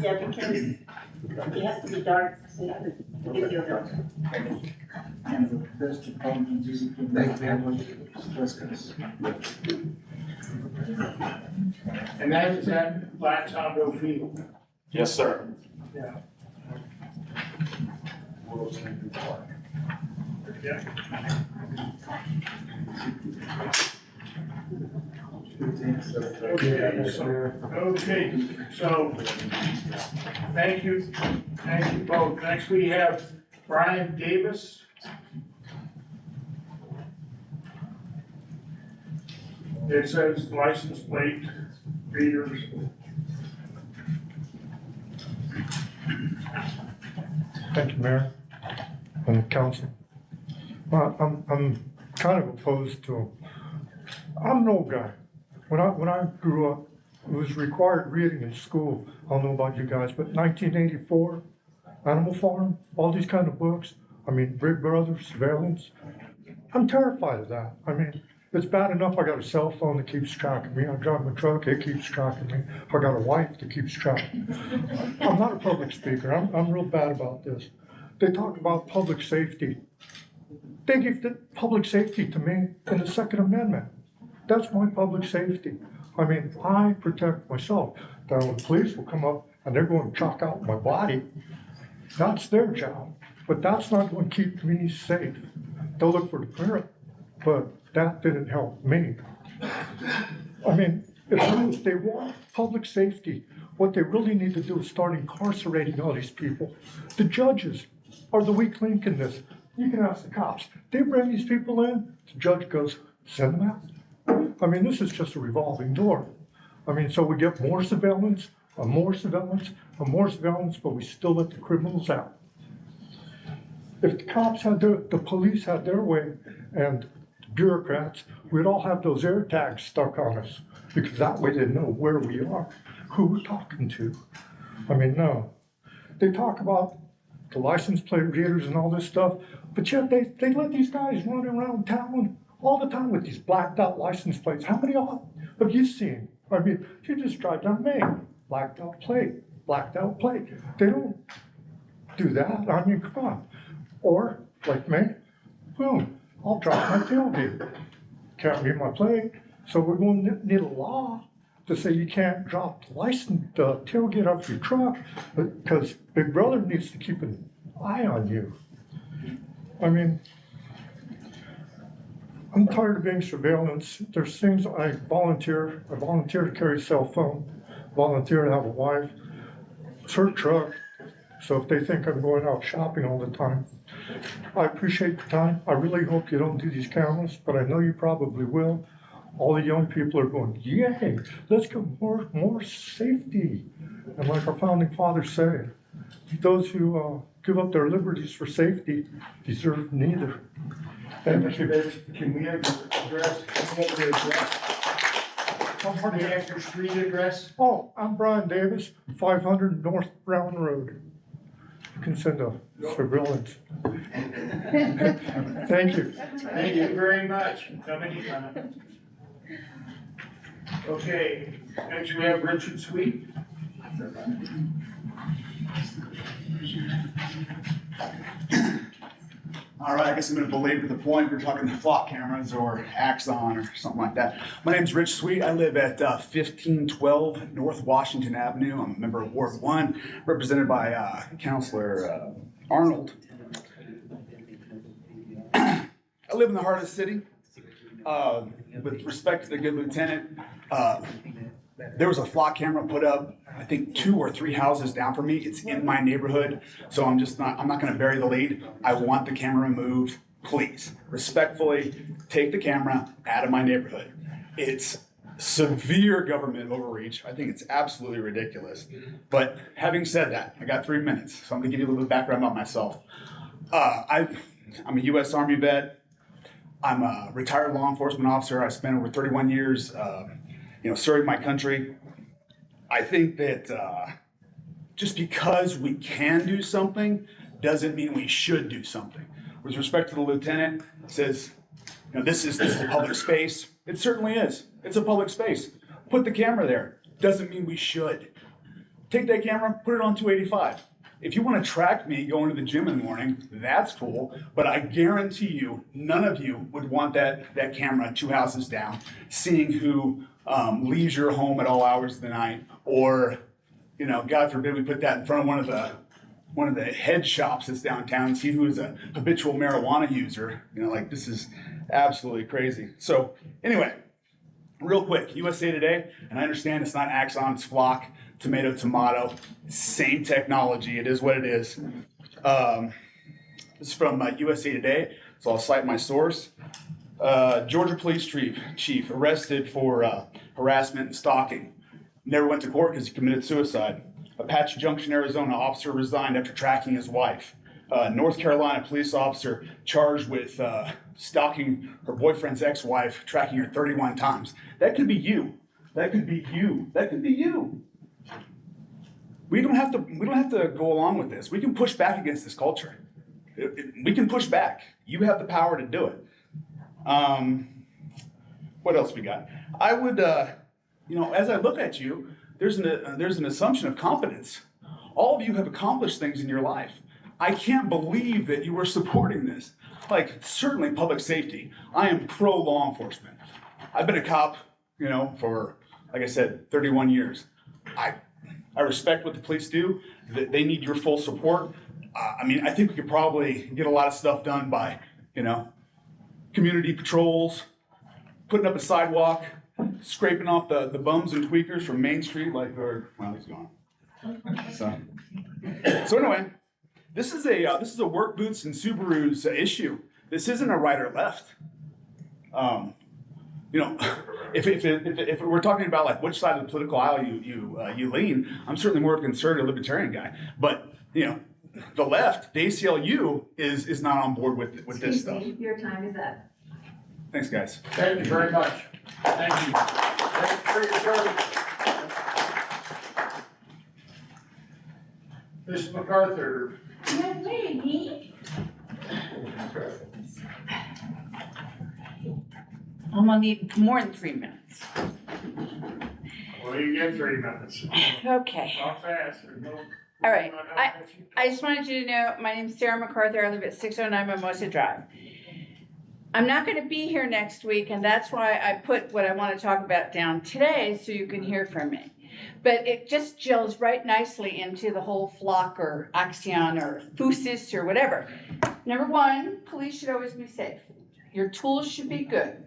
Yeah, because it has to be dark, so you have to video dark. And that's the problem, just make them discuss. And that is at Black Hondo Field. Yes, sir. Yeah. Okay, so, thank you both. Next we have Brian Davis. It says license plate readers. Thank you, Mayor and Council. Well, I'm kind of opposed to, I'm an old guy. When I grew up, it was required reading in school. I don't know about you guys, but 1984, Animal Farm, all these kind of books. I mean, Big Brother, Surveillance. I'm terrified of that. I mean, it's bad enough I got a cell phone that keeps track of me. I drive my truck, it keeps track of me. I got a wife that keeps track of me. I'm not a public speaker. I'm real bad about this. They talk about public safety. They give the public safety to me in the Second Amendment. That's my public safety. I mean, I protect myself. Now, when the police will come up and they're going to chalk out my body, that's their job. But that's not going to keep me safe. They'll look for the peril, but that didn't help me. I mean, if they want public safety, what they really need to do is start incarcerating all these people. The judges are the weak link in this. You can ask the cops. They bring these people in, the judge goes, send them out. I mean, this is just a revolving door. I mean, so we get more surveillance, and more surveillance, and more surveillance, but we still let the criminals out. If the cops had the police had their way, and bureaucrats, we'd all have those air tags stuck on us, because that way they know where we are, who we're talking to. I mean, no. They talk about the license plate readers and all this stuff, but yet they let these guys run around town all the time with these blacked out license plates. How many have you seen? I mean, you just drive down Main, blacked out plate, blacked out plate. They don't do that. I mean, come on. Or, like me, boom, I'll drop my tailgate. Can't read my plate. So we're going to need a law to say you can't drop the tailgate up your truck because Big Brother needs to keep an eye on you. I mean, I'm tired of being surveillance. There's things I volunteer to carry a cell phone, volunteer to have a wife. It's her truck, so if they think I'm going out shopping all the time, I appreciate the time. I really hope you don't do these cameras, but I know you probably will. All the young people are going, yay, let's get more safety. And like our founding fathers say, those who give up their liberties for safety deserve neither. And Mr. Davis, can we have your address? Can we have your address? Can we have your street address? Oh, I'm Brian Davis, 500 North Brown Road. You can send a surveillance. Thank you. Thank you very much. Come anytime. Okay, next we have Richard Sweet. All right, I guess I'm gonna belabor the point. We're talking the flock cameras or Axon or something like that. My name's Rich Sweet. I live at 1512 North Washington Avenue. I'm a member of Ward 1, represented by Counselor Arnold. I live in the heart of the city. With respect to the good lieutenant, there was a flock camera put up, I think 2 or 3 houses down from me. It's in my neighborhood, so I'm not gonna bury the lead. I want the camera removed, please. Respectfully, take the camera out of my neighborhood. It's severe government overreach. I think it's absolutely ridiculous. But having said that, I got 3 minutes, so I'm gonna give you a little bit of background about myself. I'm a U.S. Army vet. I'm a retired law enforcement officer. I spent over 31 years serving my country. I think that just because we can do something doesn't mean we should do something. With respect to the lieutenant, says, this is a public space. It certainly is. It's a public space. Put the camera there. Doesn't mean we should. Take that camera, put it on 285. If you want to track me going to the gym in the morning, that's cool. But I guarantee you, none of you would want that camera 2 houses down, seeing who leaves your home at all hours of the night, or, God forbid we put that in front of one of the head shops that's downtown, see who is a habitual marijuana user. This is absolutely crazy. So anyway, real quick, USA Today, and I understand it's not Axon, it's Flock, tomato, same technology, it is what it is. This is from USA Today, so I'll cite my source. Georgia Police Chief arrested for harassment and stalking. Never went to court because he committed suicide. Apache Junction, Arizona officer resigned after tracking his wife. North Carolina police officer charged with stalking her boyfriend's ex-wife, tracking her 31 times. That could be you. That could be you. That could be you. We don't have to go along with this. We can push back against this culture. We can push back. You have the power to do it. What else we got? I would, as I look at you, there's an assumption of competence. All of you have accomplished things in your life. I can't believe that you were supporting this. Certainly public safety. I am pro law enforcement. I've been a cop, for, like I said, 31 years. I respect what the police do. They need your full support. I think we could probably get a lot of stuff done by, community patrols, putting up a sidewalk, scraping off the bums and tweakers from Main Street, he's gone. So anyway, this is a work boots and Subarus issue. This isn't a right or left. If we're talking about which side of the political aisle you lean, I'm certainly more of a conservative libertarian guy. But the left, the ACLU, is not on board with this stuff. Your time is up. Thanks, guys. Thank you very much. Thank you. Thank you for your service. Mr. MacArthur. I'm gonna need more than 3 minutes. Well, you get 3 minutes. Okay. Not fast. All right. I just wanted you to know, my name's Sarah MacArthur. I live at 609 Mimosa Drive. I'm not going to be here next week, and that's why I put what I want to talk about down today so you can hear from me. But it just gels right nicely into the whole flock or axion or fusis or whatever. Number one, police should always be safe. Your tools should be good.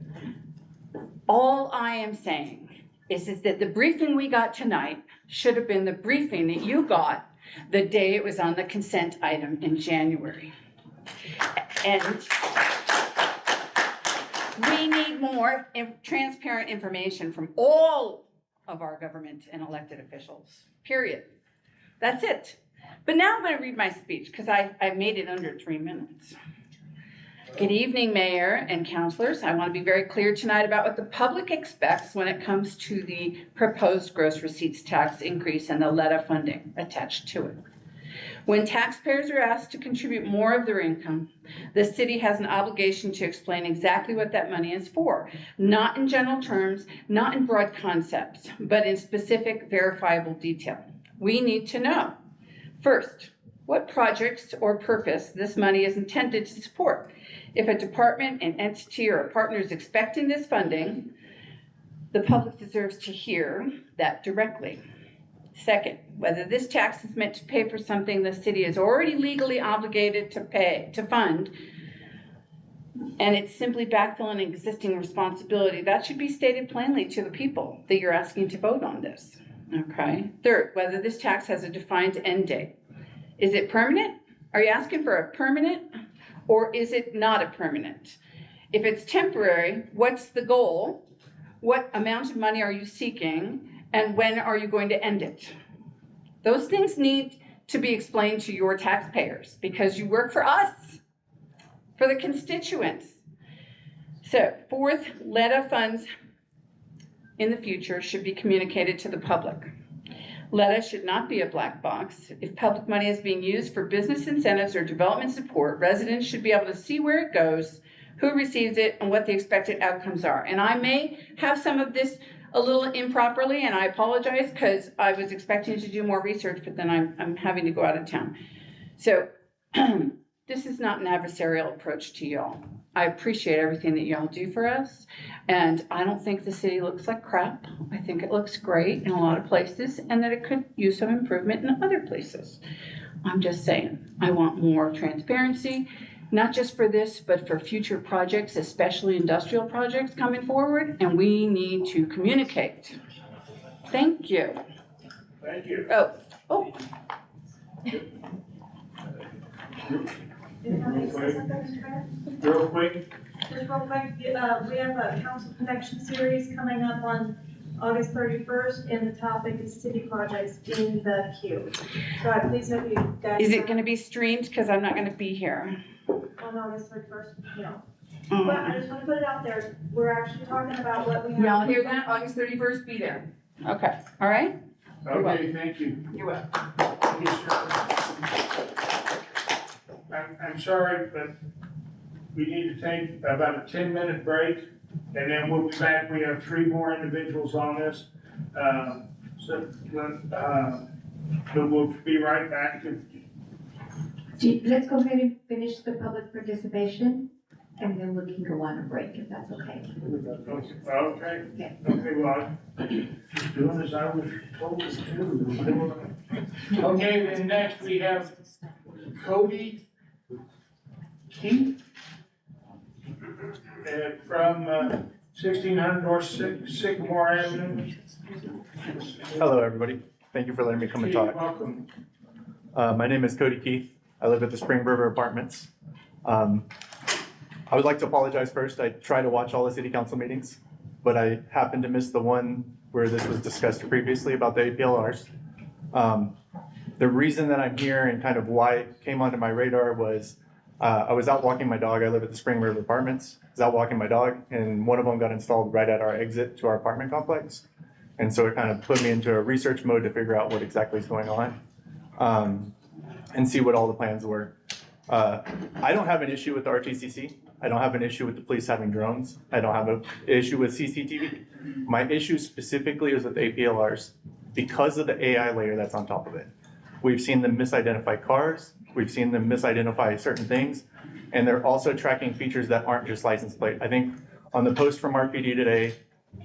All I am saying is that the briefing we got tonight should have been the briefing that you got the day it was on the consent item in January. And we need more transparent information from all of our government and elected officials, period. That's it. But now I'm going to read my speech because I made it under 3 minutes. Good evening, Mayor and councilors. I want to be very clear tonight about what the public expects when it comes to the proposed gross receipts tax increase and the LETA funding attached to it. When taxpayers are asked to contribute more of their income, the city has an obligation to explain exactly what that money is for, not in general terms, not in broad concepts, but in specific verifiable detail. We need to know, first, what projects or purpose this money is intended to support. If a department, an entity, or a partner is expecting this funding, the public deserves to hear that directly. Second, whether this tax is meant to pay for something the city is already legally obligated to fund, and it's simply backfilling an existing responsibility, that should be stated plainly to the people that you're asking to vote on this, okay? Third, whether this tax has a defined end date. Is it permanent? Are you asking for a permanent, or is it not a permanent? If it's temporary, what's the goal? What amount of money are you seeking? And when are you going to end it? Those things need to be explained to your taxpayers because you work for us, for the constituents. So, fourth, LEDA funds in the future should be communicated to the public. LEDA should not be a black box. If public money is being used for business incentives or development support, residents should be able to see where it goes, who receives it, and what the expected outcomes are. And I may have some of this a little improperly, and I apologize because I was expecting to do more research, but then I'm having to go out of town. So this is not an adversarial approach to y'all. I appreciate everything that y'all do for us, and I don't think the city looks like crap. I think it looks great in a lot of places, and that it could use some improvement in other places. I'm just saying, I want more transparency, not just for this, but for future projects, especially industrial projects coming forward, and we need to communicate. Thank you. Thank you. Oh. Real quick. Just real quick, we have a council connection series coming up on August 31st, and the topic is city projects in the queue. So I please hope you guys. Is it going to be streamed? Because I'm not going to be here. On August 31st, no. But I just want to put it out there, we're actually talking about what we have. Y'all hear that? August 31st, be there. Okay, all right? Okay, thank you. You're welcome. I'm sorry, but we need to take about a 10-minute break, and then we'll be back. We have 3 more individuals on this. But we'll be right back. Let's go ahead and finish the public participation, and then we can go on a break if that's okay. Okay. Okay, well, just doing as I was told to do. Okay, then next we have Cody Keith from 1600 North Sycamore Avenue. Hello, everybody. Thank you for letting me come and talk. Welcome. My name is Cody Keith. I live at the Spring River Apartments. I would like to apologize first. I try to watch all the city council meetings, but I happened to miss the one where this was discussed previously about the APLRs. The reason that I'm here and kind of why it came onto my radar was I was out walking my dog. I live at the Spring River Apartments. I was out walking my dog, and one of them got installed right at our exit to our apartment complex. And so it kind of put me into a research mode to figure out what exactly is going on and see what all the plans were. I don't have an issue with the RTCC. I don't have an issue with the police having drones. I don't have an issue with CCTV. My issue specifically is with APLRs because of the AI layer that's on top of it. We've seen them misidentify cars. We've seen them misidentify certain things. And they're also tracking features that aren't just license plate. I think on the post from RPD today,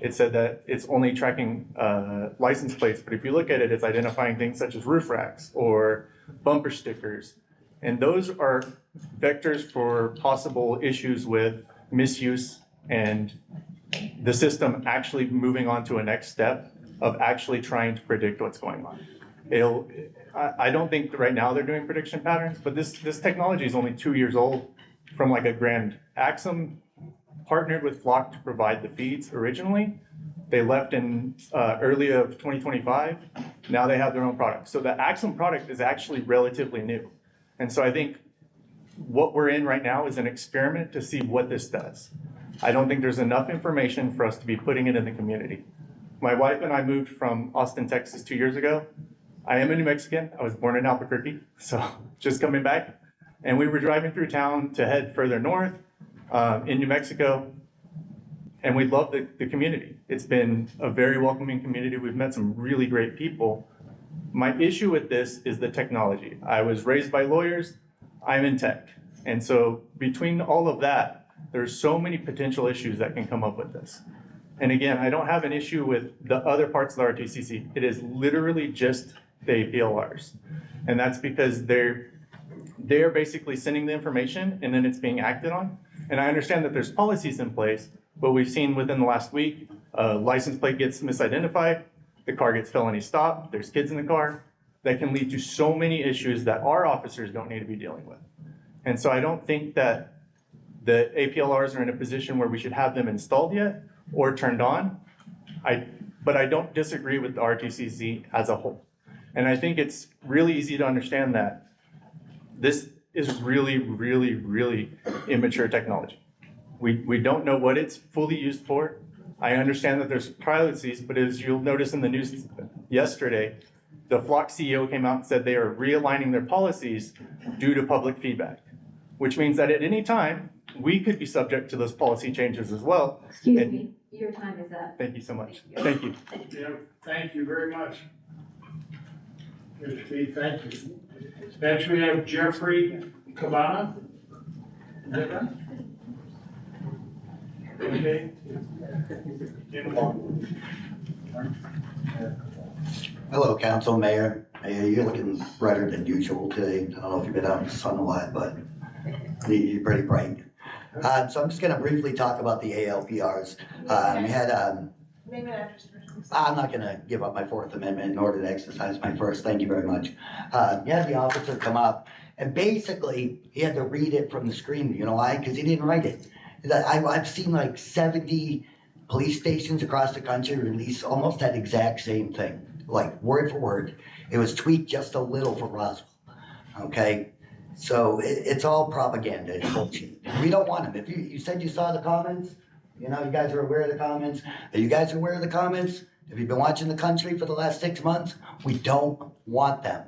it said that it's only tracking license plates. But if you look at it, it's identifying things such as roof racks or bumper stickers. And those are vectors for possible issues with misuse and the system actually moving on to a next step of actually trying to predict what's going on. I don't think right now they're doing prediction patterns, but this technology is only 2 years old from like a grand. Axum partnered with Flock to provide the feeds originally. They left in early of 2025. Now they have their own product. So the Axum product is actually relatively new. And so I think what we're in right now is an experiment to see what this does. I don't think there's enough information for us to be putting it in the community. My wife and I moved from Austin, Texas 2 years ago. I am a New Mexican. I was born in Albuquerque, so just coming back. And we were driving through town to head further north in New Mexico. And we love the community. It's been a very welcoming community. We've met some really great people. My issue with this is the technology. I was raised by lawyers. I'm in tech. And so between all of that, there's so many potential issues that can come up with this. And again, I don't have an issue with the other parts of the RTCC. It is literally just the APLRs. And that's because they're basically sending the information and then it's being acted on. And I understand that there's policies in place, but we've seen within the last week, a license plate gets misidentified, the car gets felony stopped, there's kids in the car. That can lead to so many issues that our officers don't need to be dealing with. And so I don't think that the APLRs are in a position where we should have them installed yet or turned on. But I don't disagree with the RTCC as a whole. And I think it's really easy to understand that this is really, really, really immature technology. We don't know what it's fully used for. I understand that there's privacies, but as you'll notice in the news yesterday, the Flock CEO came out and said they are realigning their policies due to public feedback, which means that at any time, we could be subject to those policy changes as well. Excuse me, your time is up. Thank you so much. Thank you. Yeah, thank you very much. Mr. Fee, thank you. Next, we have Jeffrey Cabana. Is that right? Okay. Hello, council, mayor. Hey, you're looking brighter than usual today. I don't know if you've been out in the sun a lot, but you're pretty bright. So I'm just gonna briefly talk about the ALPRs. We had, I'm not gonna give up my Fourth Amendment in order to exercise my first. Thank you very much. You had the officer come up and basically he had to read it from the screen. You know why? Because he didn't write it. I've seen like 70 police stations across the country release almost that exact same thing, like word for word. It was tweaked just a little for Roswell, okay? So it's all propaganda, it's bullshit. We don't want them. If you said you saw the comments, you know, you guys are aware of the comments. Are you guys aware of the comments? Have you been watching the country for the last 6 months? We don't want them.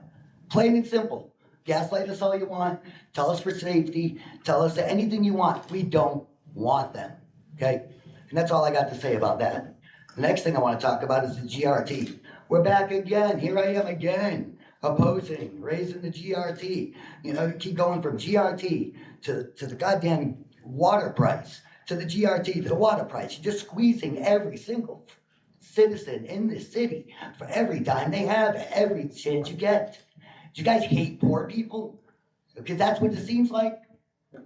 Plain and simple. Gaslight us all you want. Tell us for safety. Tell us anything you want. We don't want them, okay? And that's all I got to say about that. The next thing I want to talk about is the GRT. We're back again. Here I am again, opposing, raising the GRT. You know, you keep going from GRT to the goddamn water price, to the GRT, to the water price. You're just squeezing every single citizen in this city for every dime they have, every chance you get. Do you guys hate poor people? Because that's what it seems like.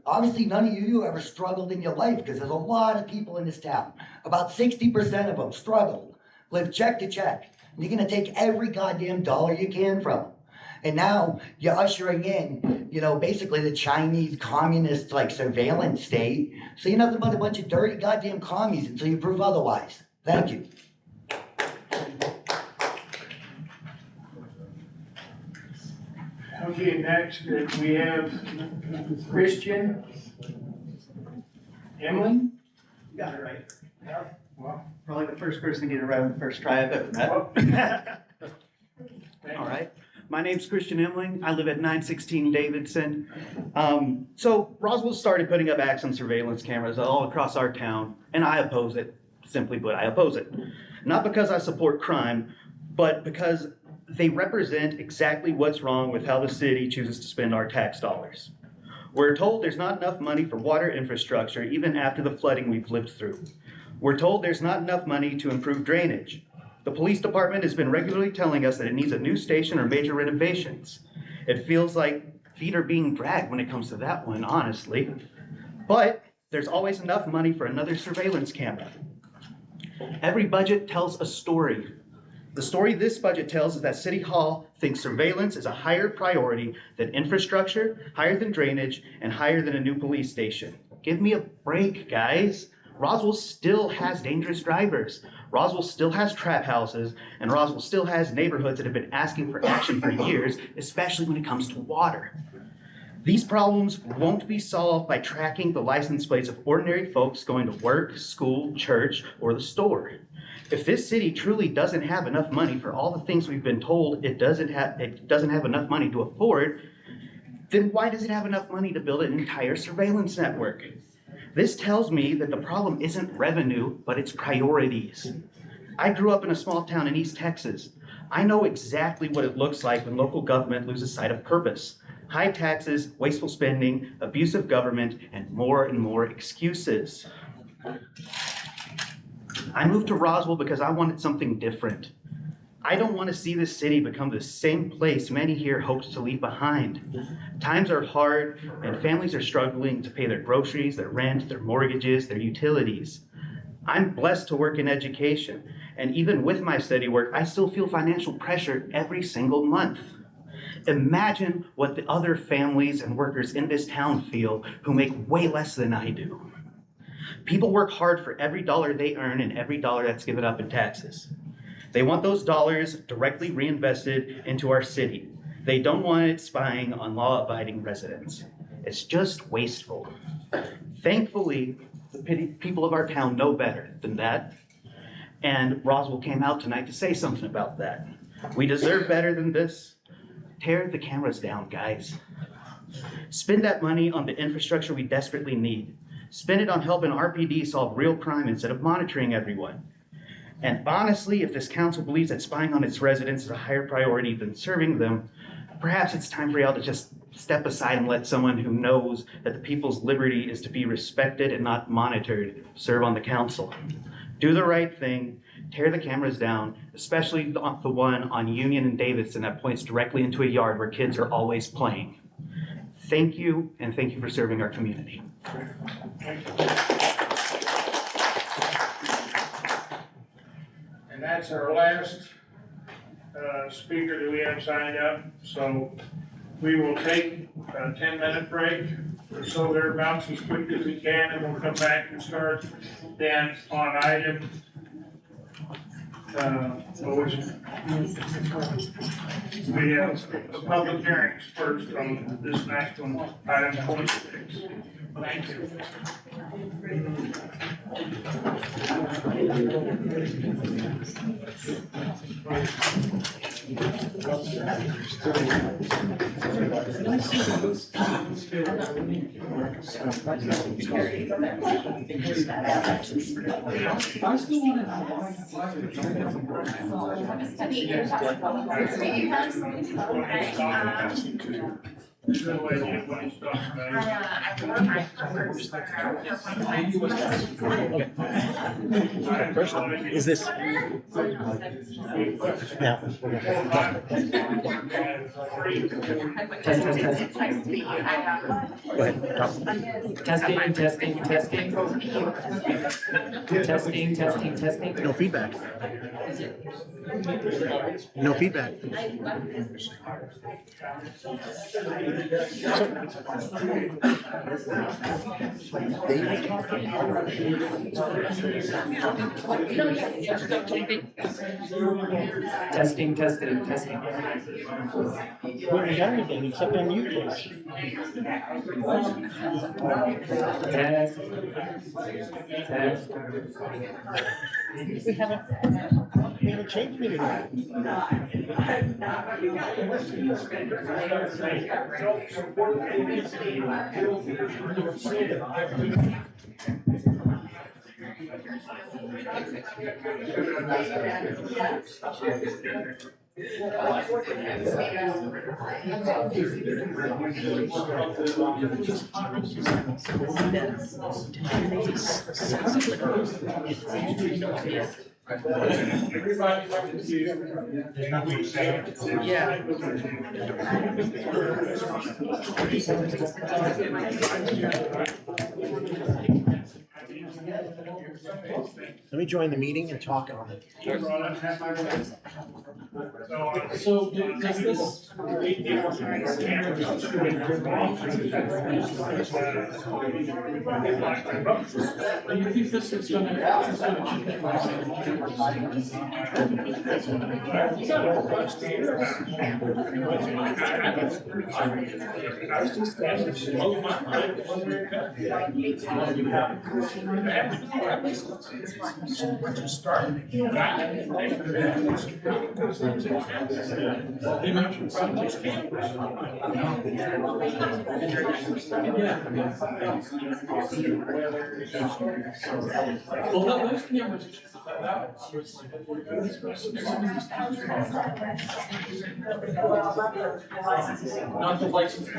Obviously, none of you ever struggled in your life because there's a lot of people in this town. About 60% of them struggled, live check to check. And you're going to take every goddamn dollar you can from them. And now you're ushering in, you know, basically the Chinese communist like surveillance state. So you're nothing but a bunch of dirty goddamn commies until you prove otherwise. Thank you. Okay, next we have Christian Emily. You got it right. Yeah, well, Probably the first person to get it right on the first try I've ever met. All right. My name's Christian Emling. I live at 916 Davidson. So Roswell started putting up acts on surveillance cameras all across our town, and I oppose it. Simply put, I oppose it. Not because I support crime, but because they represent exactly what's wrong with how the city chooses to spend our tax dollars. We're told there's not enough money for water infrastructure even after the flooding we've lived through. We're told there's not enough money to improve drainage. The police department has been regularly telling us that it needs a new station or major renovations. It feels like feet are being dragged when it comes to that one, honestly. But there's always enough money for another surveillance camera. Every budget tells a story. The story this budget tells is that City Hall thinks surveillance is a higher priority than infrastructure, higher than drainage, and higher than a new police station. Give me a break, guys. Roswell still has dangerous drivers. Roswell still has trap houses, and Roswell still has neighborhoods that have been asking for action for years, especially when it comes to water. These problems won't be solved by tracking the license plates of ordinary folks going to work, school, church, or the store. If this city truly doesn't have enough money for all the things we've been told it doesn't have enough money to afford, then why does it have enough money to build an entire surveillance network? This tells me that the problem isn't revenue, but it's priorities. I grew up in a small town in East Texas. I know exactly what it looks like when local government loses sight of purpose. High taxes, wasteful spending, abusive government, and more excuses. I moved to Roswell because I wanted something different. I don't want to see this city become the same place many here hoped to leave behind. Times are hard, and families are struggling to pay their groceries, their rent, their mortgages, their utilities. I'm blessed to work in education, and even with my steady work, I still feel financial pressure every single month. Imagine what the other families and workers in this town feel who make way less than I do. People work hard for every dollar they earn and every dollar that's given up in taxes. They want those dollars directly reinvested into our city. They don't want it spying on law-abiding residents. It's just wasteful. Thankfully, the people of our town know better than that, and Roswell came out tonight to say something about that. We deserve better than this. Tear the cameras down, guys. Spend that money on the infrastructure we desperately need. Spend it on helping RPD solve real crime instead of monitoring everyone. And honestly, if this council believes that spying on its residents is a higher priority than serving them, perhaps it's time for y'all to just step aside and let someone who knows that the people's liberty is to be respected and not monitored serve on the council. Do the right thing. Tear the cameras down, especially the one on Union and Davidson that points directly into a yard where kids are always playing. Thank you, and thank you for serving our community. And that's our last speaker that we have signed up. So we will take a 10-minute break or so thereabouts as quick as we can, and we'll come back and start then on item we have the public hearings first on this next one, item 26. Thank you. First, is this? Yeah. Go ahead. Testing. Testing. No feedback. No feedback. Testing. Well, we got anything except unmute this. Test. We haven't changed anything. Let me join the meeting and talk on it. So does this? Do you think this is gonna? Not the license.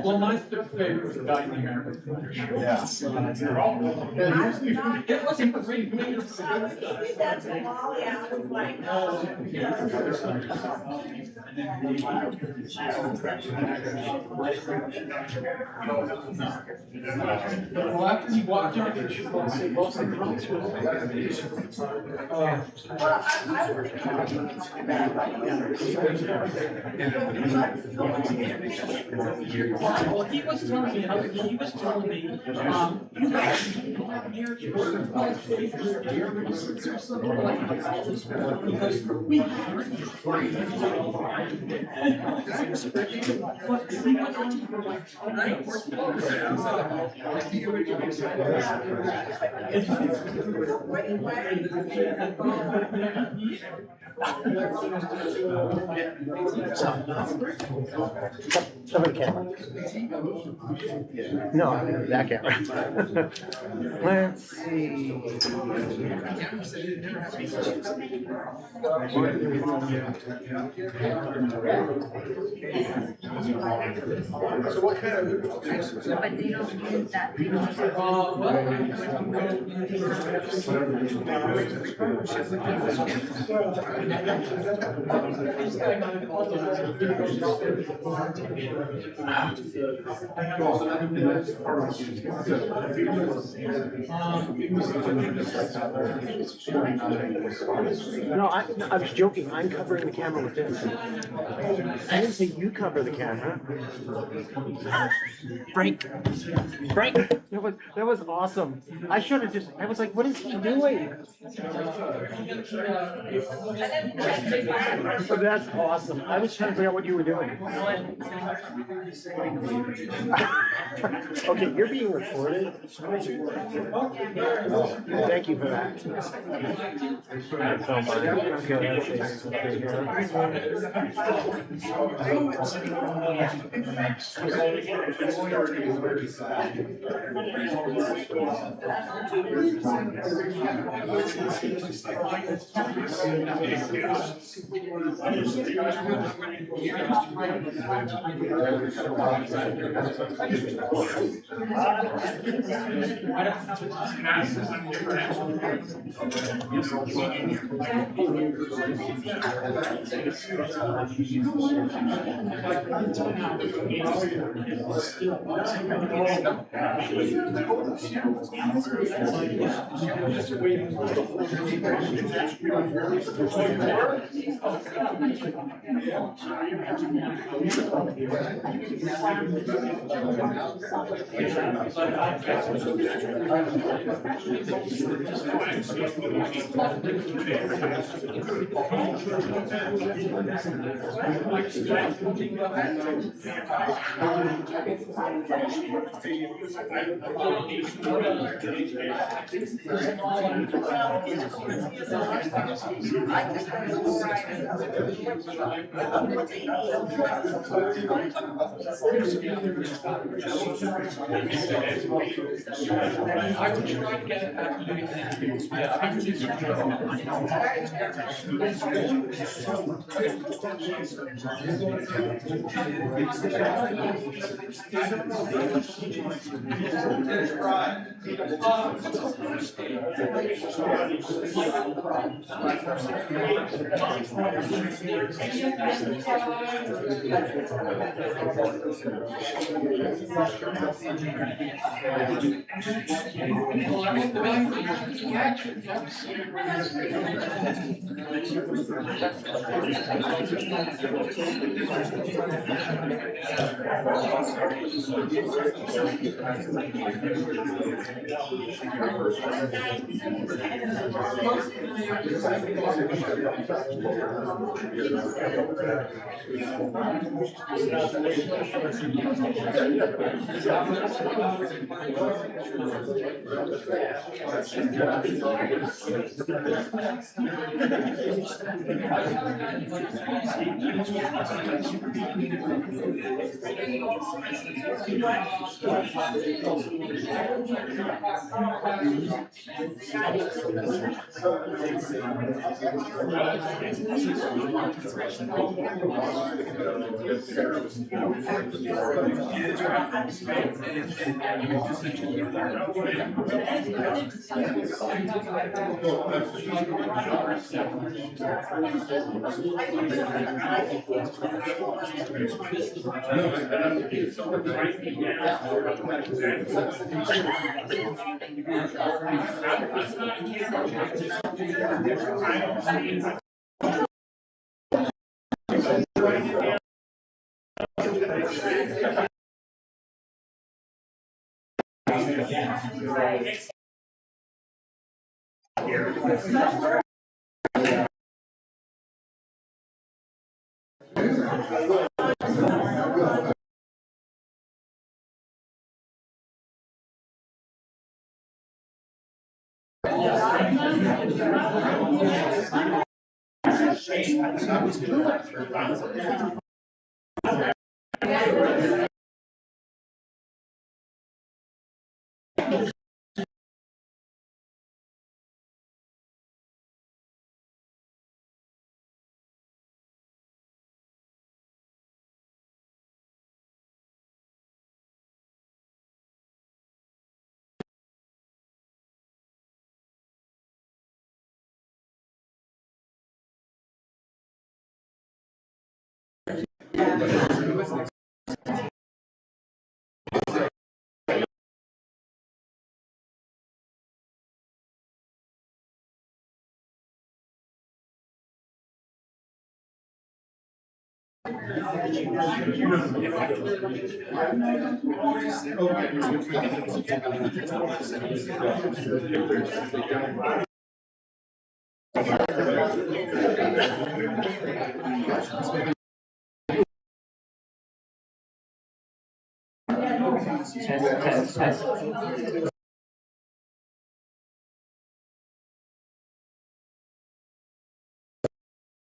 Well, mine's the favorite guy in America. Yes. It wasn't great. That's a Molly, I was like, Well, after you walked out, you should go and say, well, some comments were. Well, he was telling me, you guys, because we Cover the camera. No, that camera. Let's see. So what kind of? But they don't use that. No, I was joking. I'm covering the camera with this. I didn't say you cover the camera. Break. That was awesome. I should have just. I was like, what is he doing? That's awesome. I was trying to figure out what you were doing. Okay, you're being recorded. Thank you for that. I would try to get it back to you. Yeah, I would do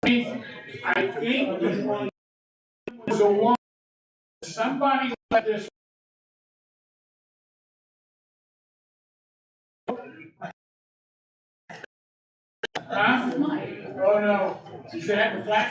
I think there's a one, somebody let this. Huh? Oh, no. You should have the flash.